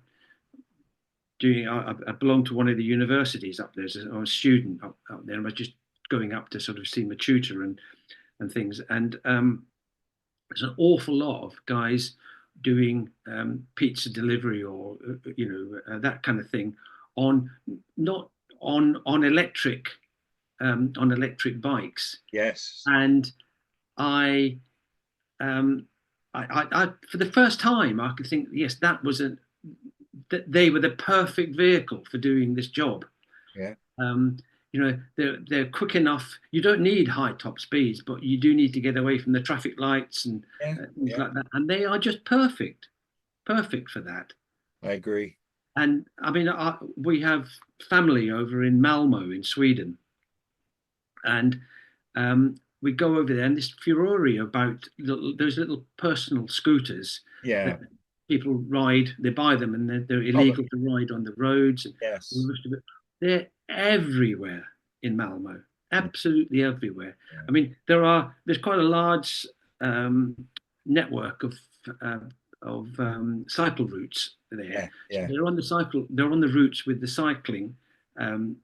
belonged to one of the universities up there. I was a student up there, and I was just going up to sort of see my tutor and things. And there's an awful lot of guys doing pizza delivery, or that kind of thing, on not on electric bikes. Yes. And I, um, for the first time, I could think, yes, that they were the perfect vehicle for doing this job. Yeah. Um, they're quick enough. You don't need high top speeds, but you do need to get away from the traffic lights and Yeah. things Yeah. like that. And they are just perfect for that. I agree. And I mean, we have family over in Malmo in Sweden, and we go over there, and this furore about those little personal scooters Yeah. that people ride. They buy them, and they're Oh, illegal to ride on the roads and all yes. the rest of it. They're everywhere in Malmo, absolutely everywhere. Yeah. I mean, there's quite a large um, network uh, of cycle routes there. Yeah. So Yeah. they're on the routes with the cycling um,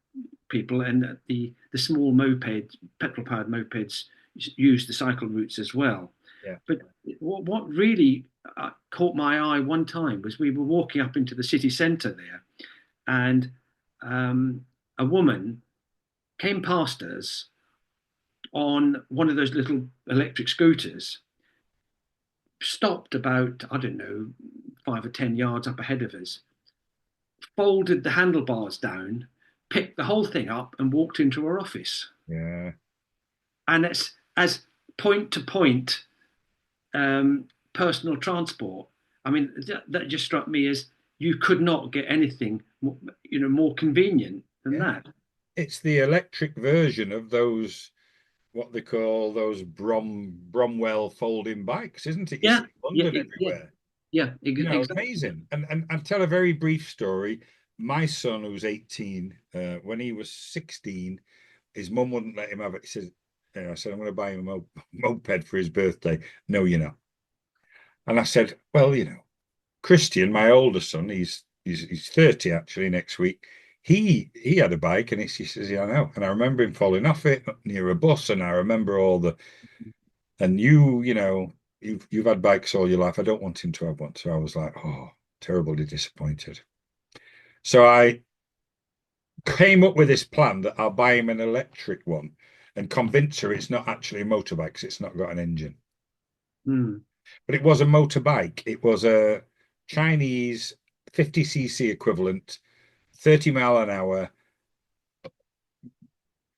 people, and the small mopeds, petrol powered mopeds, use the cycle routes as well. Yeah. But what really caught my eye one time was we were walking up into the city centre there, and a woman came past us on one of those little electric scooters, stopped about, I don't know, 5 or 10 yards up ahead of us, folded the handlebars down, picked the whole thing up, and walked into our office. Yeah. And it's as point to point personal transport. I mean, that just struck me as you could not get anything more convenient than Yeah. that. It's the electric version of those, what they call those Bromwell folding bikes, isn't it? You see Yeah, yeah, London yeah, everywhere. yeah, exactly. Amazing. And I'll tell a very brief story. My son, who's 18, when he was 16, his mum wouldn't let him have it. He said, I said, I'm going to buy him a moped for his birthday. No, you're not. And I said, well, Christian, my older son, he's 30 actually next week. He had a bike and he says, yeah, I know. And I remember him falling off it near a bus, and I remember all the and you've had bikes all your life. I don't want him to have one. So I was like, oh, terribly disappointed. So I came up with this plan that I'll buy him an electric one and convince her it's not actually a motorbike because it's not got an engine. Hmm. But it was a motorbike. It was a Chinese 50cc equivalent, 30 mile an hour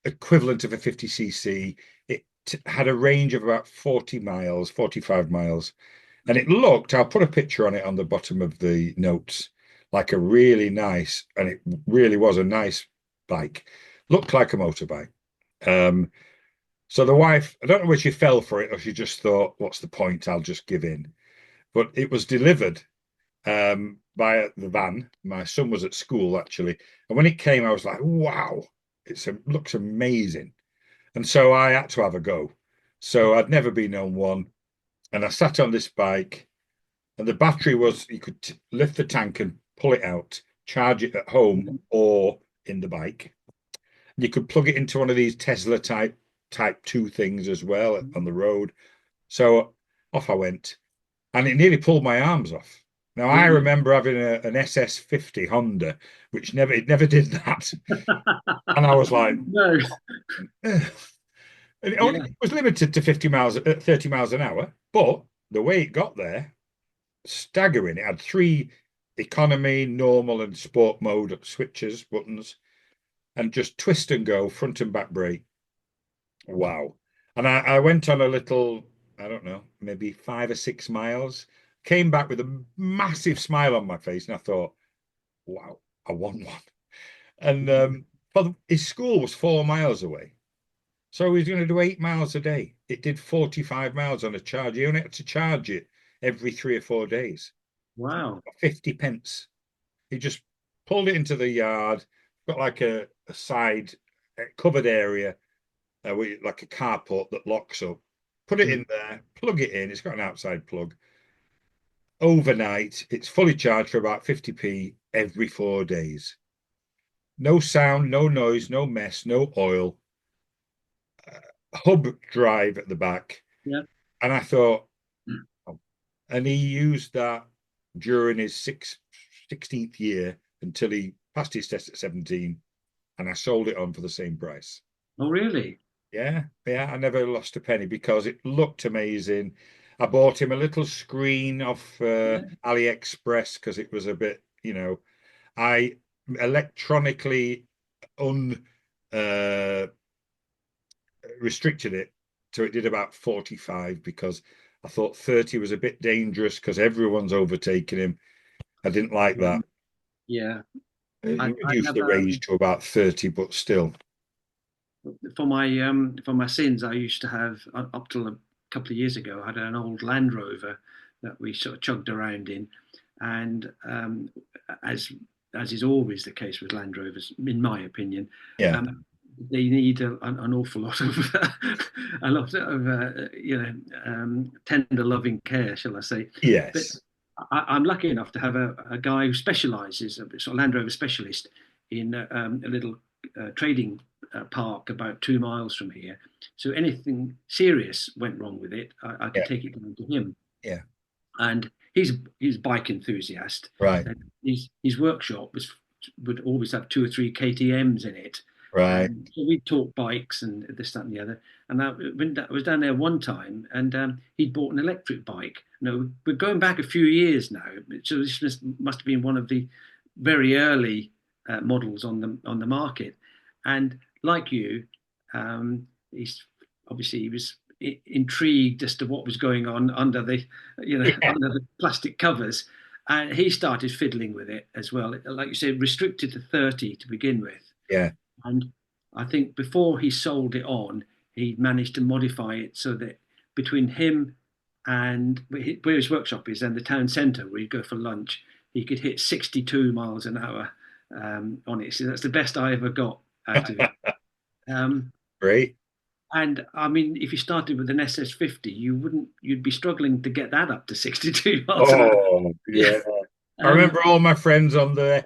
equivalent of a 50cc. It had a range of about 40 miles, 45 miles. And it looked, I'll put a picture on it on the bottom of the notes, like a really nice, and it really was a nice bike. Looked like a motorbike. Um, so the wife, I don't know whether she fell for it or she just thought, what's the point? I'll just give in. But it was delivered by the van. My son was at school actually. And when it came, I was like, wow, looks amazing. And so I had to have a go. So I'd never been on one. And I sat on this bike, and the battery was, you could lift the tank and pull it out, charge it at home or in the bike. You could plug it into one of these Tesla type 2 things as well on the road. So off I went, and it nearly pulled my arms off. Now I Really? remember having an SS50 Honda, which never did that, and I was like, No. "Ugh." And it only Yeah. it was limited to 50 miles, 30 miles an hour, but the way it got there, staggering. It had three economy, normal, and sport mode switches, buttons, and just twist and go, front and back brake. Wow. And I went on a little, I don't know, maybe 5 or 6 miles, came back with a massive smile on my face. And I thought, wow, I won one. And his school was 4 miles away. So he was going to do 8 miles a day. It did 45 miles on a charge. He only had to charge it every 3 or 4 days. Wow. 50 pence. He just pulled it into the yard, got like a side covered area, like a carport that locks up. Put it in there, plug it in. It's got an outside plug. Overnight, it's fully charged for about 50p every 4 days. No sound, no noise, no mess, no oil. Hub drive at the back. Yeah. And I thought, oh. And he used that during his 16th year until he passed his test at 17, and I sold it on for the same price. Oh, really? Yeah, yeah, I never lost a penny because it looked amazing. I bought him a little screen off Yeah. AliExpress because it was a bit, I electronically un uh, restricted it, so it did about 45 because I thought 30 was a bit dangerous because everyone's overtaking him. I didn't like that. Yeah. You I reduce have the range to about 30, but still. for my sins, I used to have up till a couple of years ago, I had an old Land Rover that we sort of chugged around in, and as as is always the case with Land Rovers, in my opinion, Yeah. they need an awful lot of a lot of tender loving care, shall I say? But Yes. I'm lucky enough to have a guy who specialises, a sort of Land Rover specialist, in a little trading park about 2 miles from here. So anything serious went wrong with it, I could Yeah. take it down to him. Yeah. And he's a bike enthusiast. Right. And his workshop would always have 2 or 3 KTM's in it. Right. And so we'd talk bikes and this, that, and the other. And I was down there one time, and he'd bought an electric bike. We're going back a few years now. So this must have been one of the very early models on the market. And like you, he was intrigued as to what was going on under the Yeah. under the plastic covers, and he started fiddling with it as well. Like you said, restricted to 30 to begin with, Yeah. and I think before he sold it on, he managed to modify it so that between him and where his workshop is and the town centre where you go for lunch, he could hit 62 miles an hour on it. So that's the best I ever got out of it. Um, Great. and I mean, if you started with an SS50, you'd be struggling to get that up to 62 miles an hour. Oh, Yeah. yeah. I Um, remember all my friends on the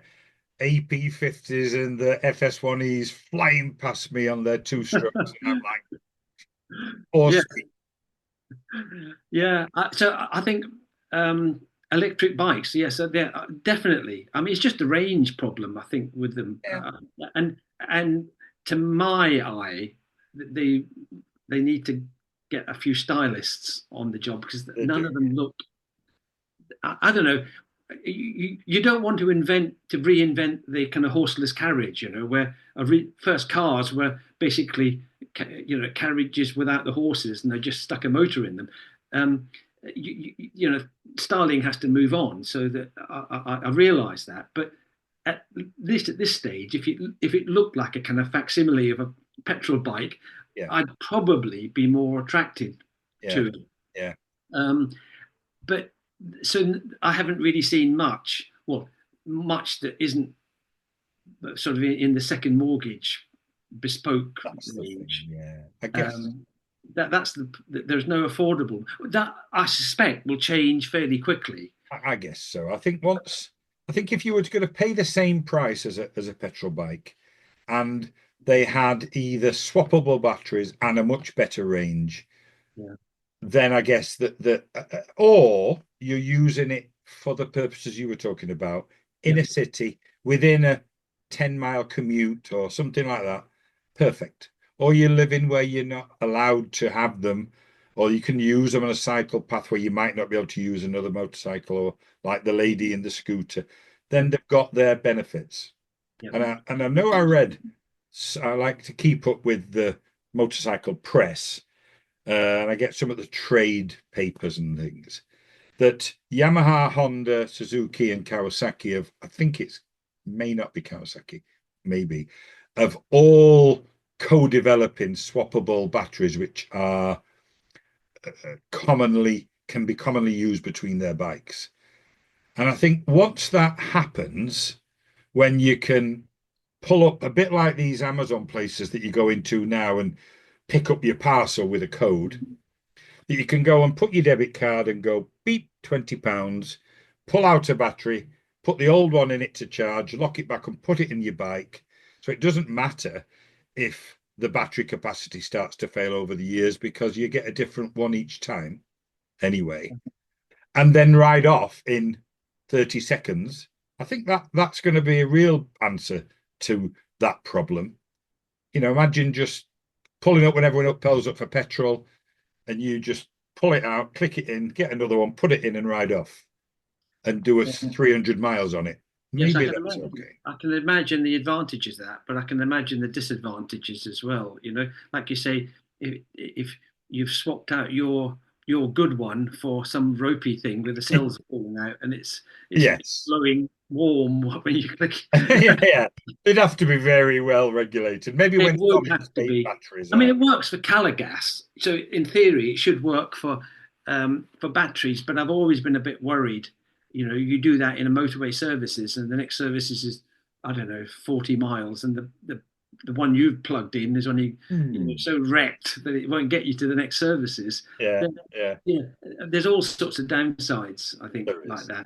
AP50s and the FS1Es flying past me on their two strokes. And I'm like, oh, yeah. Yeah. So I think um, electric bikes, yes, they're definitely. I mean, it's just a range problem, I think, with them. yeah, And to my eye, they they need to get a few stylists on the job because they none do. of them look. I don't know. You don't want to reinvent the kind of horseless carriage, where first cars were basically carriages without the horses, and they just stuck a motor in them. Um, Styling has to move on, so that I realise that. But at least at this stage, if it looked like a kind of facsimile of a petrol bike, Yeah. I'd probably be more attracted Yeah. to it. Yeah. Um, but so I haven't really seen much that isn't sort of in the second mortgage bespoke That's the thing. range. Yeah. I guess. Um, that's there's no affordable that I suspect will change fairly quickly. I guess so. I think if you were going to pay the same price as a petrol bike, and they had either swappable batteries and a much better range, Yeah, then I guess or you're using it for the purposes you were talking about in yeah, a city within a 10-mile commute or something like that. Perfect. Or you're living where you're not allowed to have them, or you can use them on a cycle path where you might not be able to use another motorcycle, or like the lady in the scooter. yeah, Then they've got their benefits. yeah, And I know I like to keep up with the motorcycle press, and I get some of the trade papers and things that Yamaha, Honda, Suzuki, and Kawasaki have, I think it's may not be Kawasaki, maybe, of all co-developing swappable batteries, which are can be commonly used between their bikes. And I think once that happens, when you can pull up a bit like these Amazon places that you go into now and pick up your parcel with a code, that you can go and put your debit card and go beep £20, pull out a battery, put the old one in it to charge, lock it back and put it in your bike. So it doesn't matter if the battery capacity starts to fail over the years, because you get a different one each time anyway. And then ride off in 30 seconds. I think that's going to be a real answer to that problem. Imagine just pulling up when everyone up pulls up for petrol, and you just pull it out, click it in, get another one, put it in, and ride off, and do a yeah. 300 miles on it. Yes, Maybe that's okay. I can imagine the advantages of that, but I can imagine the disadvantages as well. Like you say, if you've swapped out your good one for some ropey thing with the cells falling out, and it's Yes. blowing warm when you click. Yeah, yeah. They'd have to be very well regulated. Maybe It when would solid have to state be. batteries I mean, are. it works for Calagas, so in theory, it should work for batteries. But I've always been a bit worried. You do that in a motorway services, and the next services is, I don't know, 40 miles, and the one you've plugged in is only so wrecked that it won't get you to the next services. Yeah, Then, yeah, yeah, there's all sorts of downsides, I think, there like is. that.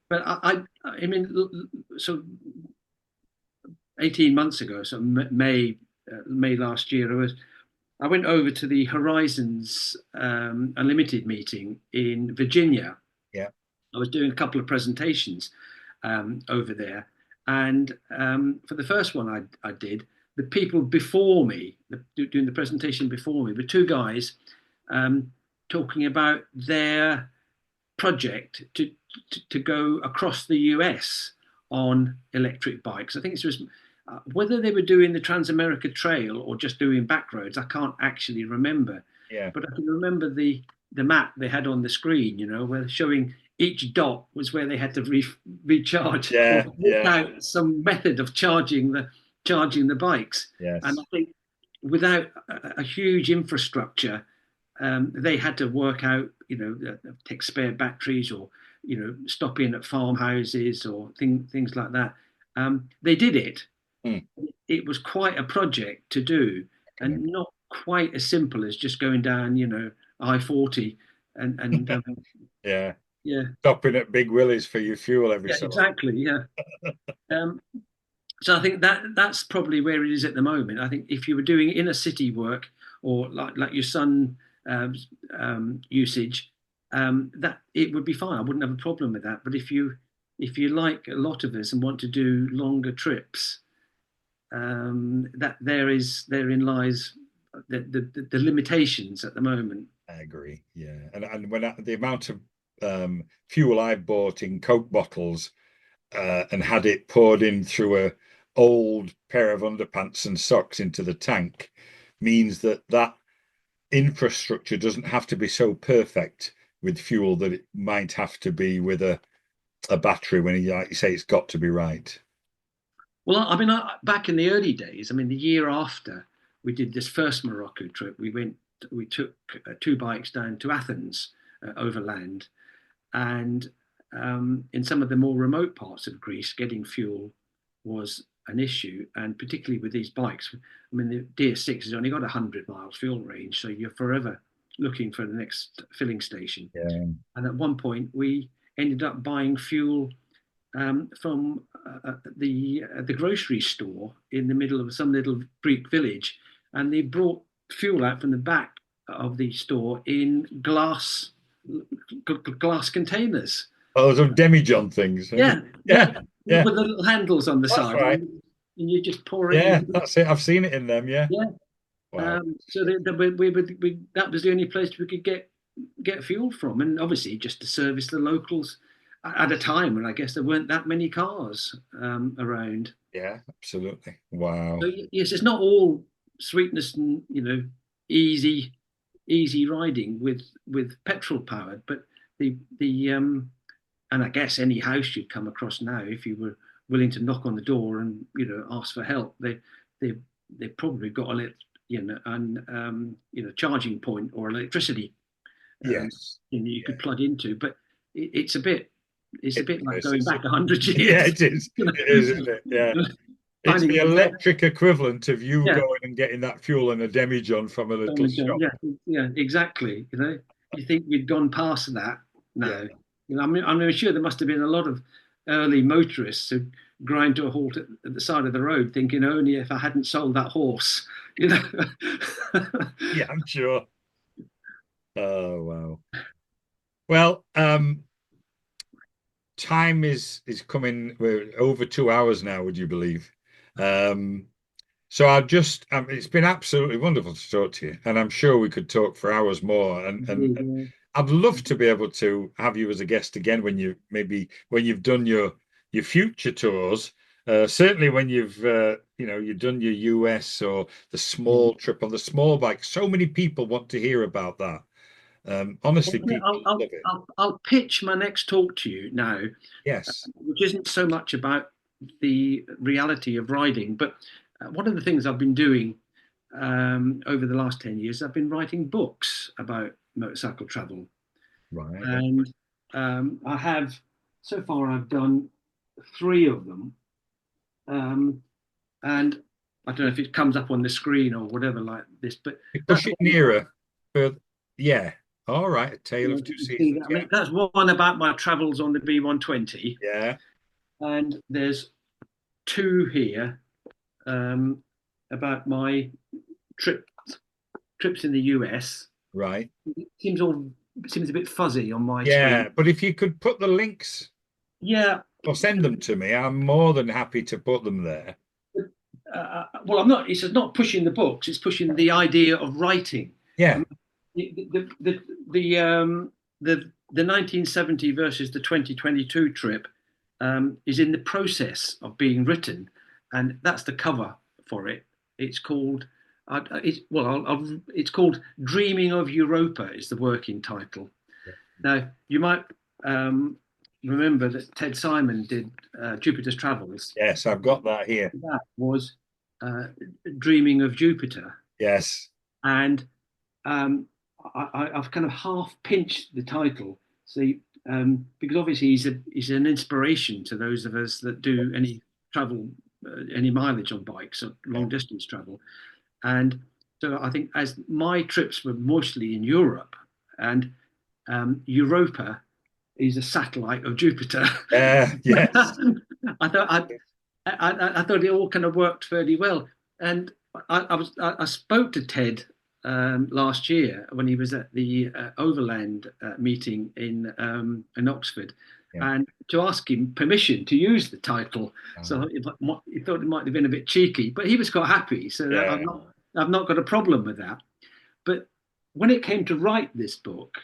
But I mean, so 18 months ago, so May last year, I went over to the Horizons Unlimited meeting in Virginia. Yeah, I was doing a couple of presentations over there, and for the first one I did, the people before me, doing the presentation before me, were two guys um, talking about their project to go across the US on electric bikes. I think it was whether they were doing the Trans-America Trail or just doing back roads. I can't actually remember, yeah, but I can remember the map they had on the screen. Where showing each dot was where they had to recharge or yeah, work yeah, out some method of charging the bikes. And yes, I think without a huge infrastructure, they had to work out, take spare batteries or, stop in at farmhouses or things like that. They did it. Hmm, It was quite a project to do, I can and not quite as simple as just going down, I-40 and yeah. yeah, Stopping at Big Willie's for your fuel every yeah, so often. exactly, yeah. Um, So I think that's probably where it is at the moment. I think if you were doing inner city work or like your son usage, that it would be fine. I wouldn't have a problem with that. But if you like a lot of us and want to do longer trips, that therein lies the limitations at the moment. I agree. Yeah, and the amount of fuel I've bought in Coke bottles, and had it poured in through a old pair of underpants and socks into the tank, means that that infrastructure doesn't have to be so perfect with fuel that it might have to be with a battery when you, like you say, it's got to be right. Well, I mean, back in the early days, I mean, the year after we did this first Morocco trip, we took two bikes down to Athens overland, and in some of the more remote parts of Greece, getting fuel was an issue, and particularly with these bikes. I mean, the DS6 has only got 100 miles fuel range, so you're forever looking for the next filling station. Yeah. And at one point, we ended up buying fuel from the grocery store in the middle of some little Greek village, and they brought fuel out from the back of the store in glass containers. Oh, those demijohn things. Yeah, Yeah, yeah, yeah, with the little handles on the that's side, right. and you just pour it Yeah, into. that's it. I've seen it in them. Yeah. Yeah. Wow. So that was the only place we could get fuel from, and obviously just to service the locals at a time when I guess there weren't that many cars around. Yeah, absolutely. Wow. So yes, it's not all sweetness and easy riding with petrol powered, but the and I guess any house you'd come across now, if you were willing to knock on the door and ask for help, they they probably got a charging point or electricity Yes. you Yeah. could plug into. But it's a bit like It's, going it's, back 100 years. yeah, it is. It is, isn't it? Yeah. It's Finding the the best. electric equivalent of you Yeah, going and getting that fuel in a demijohn from a little shop. yeah, yeah, exactly. You think we'd gone past that Yeah. now. I'm sure there must have been a lot of early motorists who grind to a halt at the side of the road, thinking only if I hadn't sold that horse, you know. Yeah, I'm sure. Oh, wow. Well, time is coming. We're over 2 hours now, would you believe? Um, so I just, it's been absolutely wonderful to talk to you, and I'm sure we could talk for hours more. And I'd love to be able to have you as a guest again when you maybe when you've done your future tours. Certainly when you've done your US or the small trip on the small bike. So many people want to hear about that. Honestly, people love it. I'll pitch my next talk to you now, Yes, which isn't so much about the reality of riding, but one of the things I've been doing over the last 10 years, I've been writing books about motorcycle travel. right. And I have, so far, I've done three of them. And I don't know if it comes up on the screen or whatever like this, but You that's push it one. nearer. But yeah. All right. A Tale of You Two can see Seasons. that. I Yeah. mean, that's one about my travels on the B120. Yeah. And there's two here um, about my trip trips in the US. Right. It seems a bit fuzzy on my screen. Yeah. But if you could put the links Yeah. or send them to me, I'm more than happy to put them there. Well, I'm not. It's not pushing the books. It's pushing the idea of writing. I Yeah. mean, the the 1970 versus the 2022 trip is in the process of being written, and that's the cover for it. It's called it's called Dreaming of Europa is the working title. Now you might remember that Ted Simon did Jupiter's Travels. Yes, I've got that here. That was uh, Dreaming of Jupiter, Yes. and um, I've kind of half pinched the title, see, because obviously he's an inspiration to those of us that do any travel, any mileage on bikes or Yeah. long distance travel, and so I think as my trips were mostly in Europe, and Europa is a satellite of Jupiter. Yes. I thought I thought it all kind of worked fairly well, and I spoke to Ted last year when he was at the Overland meeting in Oxford, Yeah. and to ask him permission to use the title. So Um, he thought it might have been a bit cheeky, but he was quite happy. So that yeah. I've not got a problem with that. But when it came to write this book,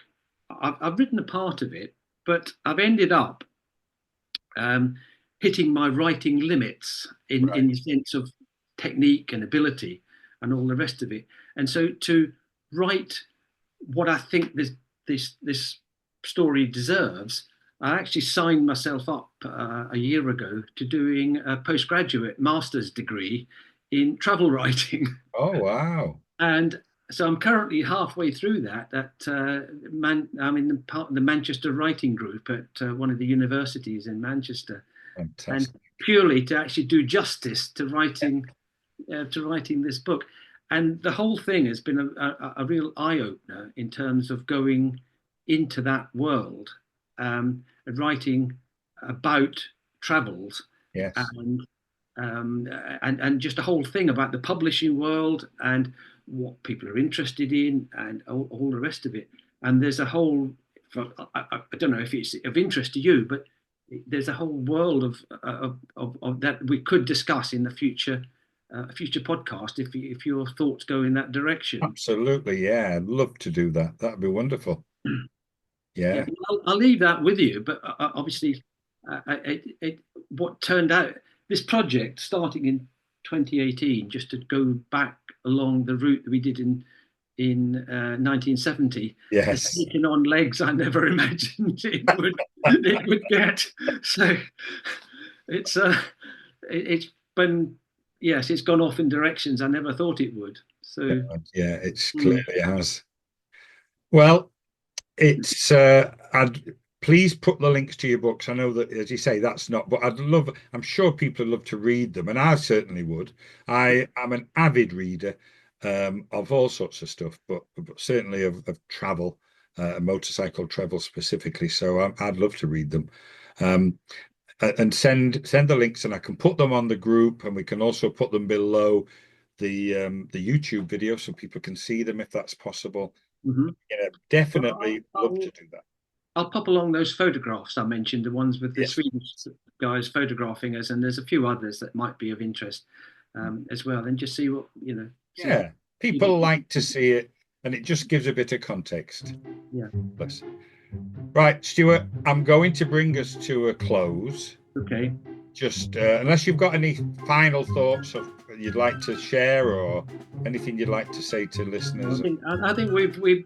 I've written a part of it, but I've ended up um, hitting my writing limits in Right. the sense of technique and ability and all the rest of it. And so to write what I think this story deserves, I actually signed myself up a year ago to doing a postgraduate master's degree in travel writing. Oh, wow. And so I'm currently halfway through that. I'm in the part of the Manchester Writing Group at one of the universities in Manchester, and Fantastic. purely to actually do justice Yeah. to writing this book. And the whole thing has been a real eye opener in terms of going into that world, and writing about travels, Yes. and and just the whole thing about the publishing world and what people are interested in and all the rest of it. And there's a whole, I don't know if it's of interest to you, but there's a whole world of that we could discuss in the future podcast if your thoughts go in that direction. Absolutely. Yeah. I'd love to do that. That'd be wonderful. Yeah, Yeah. I'll leave that with you. But obviously, what turned out this project starting in 2018, just to go back along the route that we did in 1970, has Yes. taken on legs I never imagined it would get. So it's been, yes, it's gone off in directions I never thought it would. So Yeah. It's mm, clearly has. Well, it's I'd please put the links to your books. I know that, as you say, that's not, but I'm sure people would love to read them, and I certainly would. I am an avid reader of all sorts of stuff, but certainly of travel, motorcycle travel specifically. So I'd love to read them. Um, and send the links, and I can put them on the group, and we can also put them below the YouTube video so people can see them if that's possible. mhm. Yeah, Well, definitely love to do that. I'll pop along those photographs I mentioned, the ones with the Yes. Swedish guys photographing us, and there's a few others that might be of interest as well, and just see what see what Yeah. people. People like to see it, and it just gives a bit of context. Yeah. Bless. Right, Stuart, I'm going to bring us to a close. Okay. Just unless you've got any final thoughts of you'd like to share or anything you'd like to say to listeners. I think we've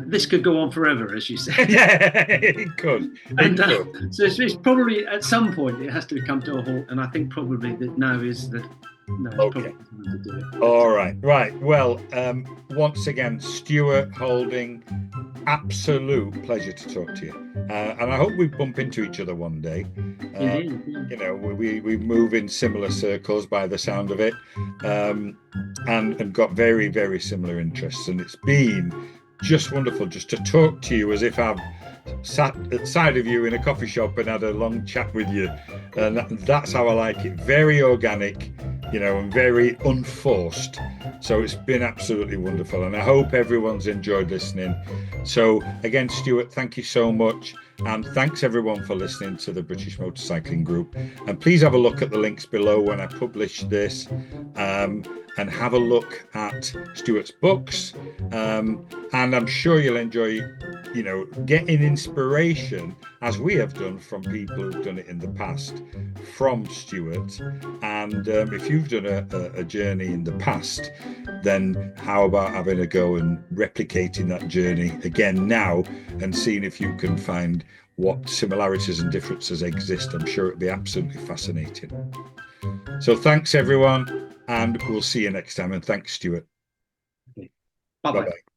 this could go on forever, as you said. Yeah, it could. And It could. so it's probably at some point it has to come to a halt, and I think probably that now is the no, it's Okay. probably the time to do it. All right. Right. Well, once again, Stuart Holding, absolute pleasure to talk to you. And I hope we bump into each other one day. Indeed. Yeah. You know, we move in similar circles by the sound of it, and got very, very similar interests. And it's been just wonderful just to talk to you as if I've sat at the side of you in a coffee shop and had a long chat with you. And that's how I like it. Very organic, and very unforced. So it's been absolutely wonderful. And I hope everyone's enjoyed listening. So again, Stuart, thank you so much. And thanks everyone for listening to the British Motorcycling Group. And please have a look at the links below when I publish this, and have a look at Stuart's books. And I'm sure you'll enjoy, getting inspiration, as we have done from people who've done it in the past, from Stuart. And if you've done a journey in the past, then how about having a go and replicating that journey again now and seeing if you can find what similarities and differences exist. I'm sure it'd be absolutely fascinating. So thanks everyone, and we'll see you next time. And thanks, Stuart. Okay. Bye bye. Bye-bye.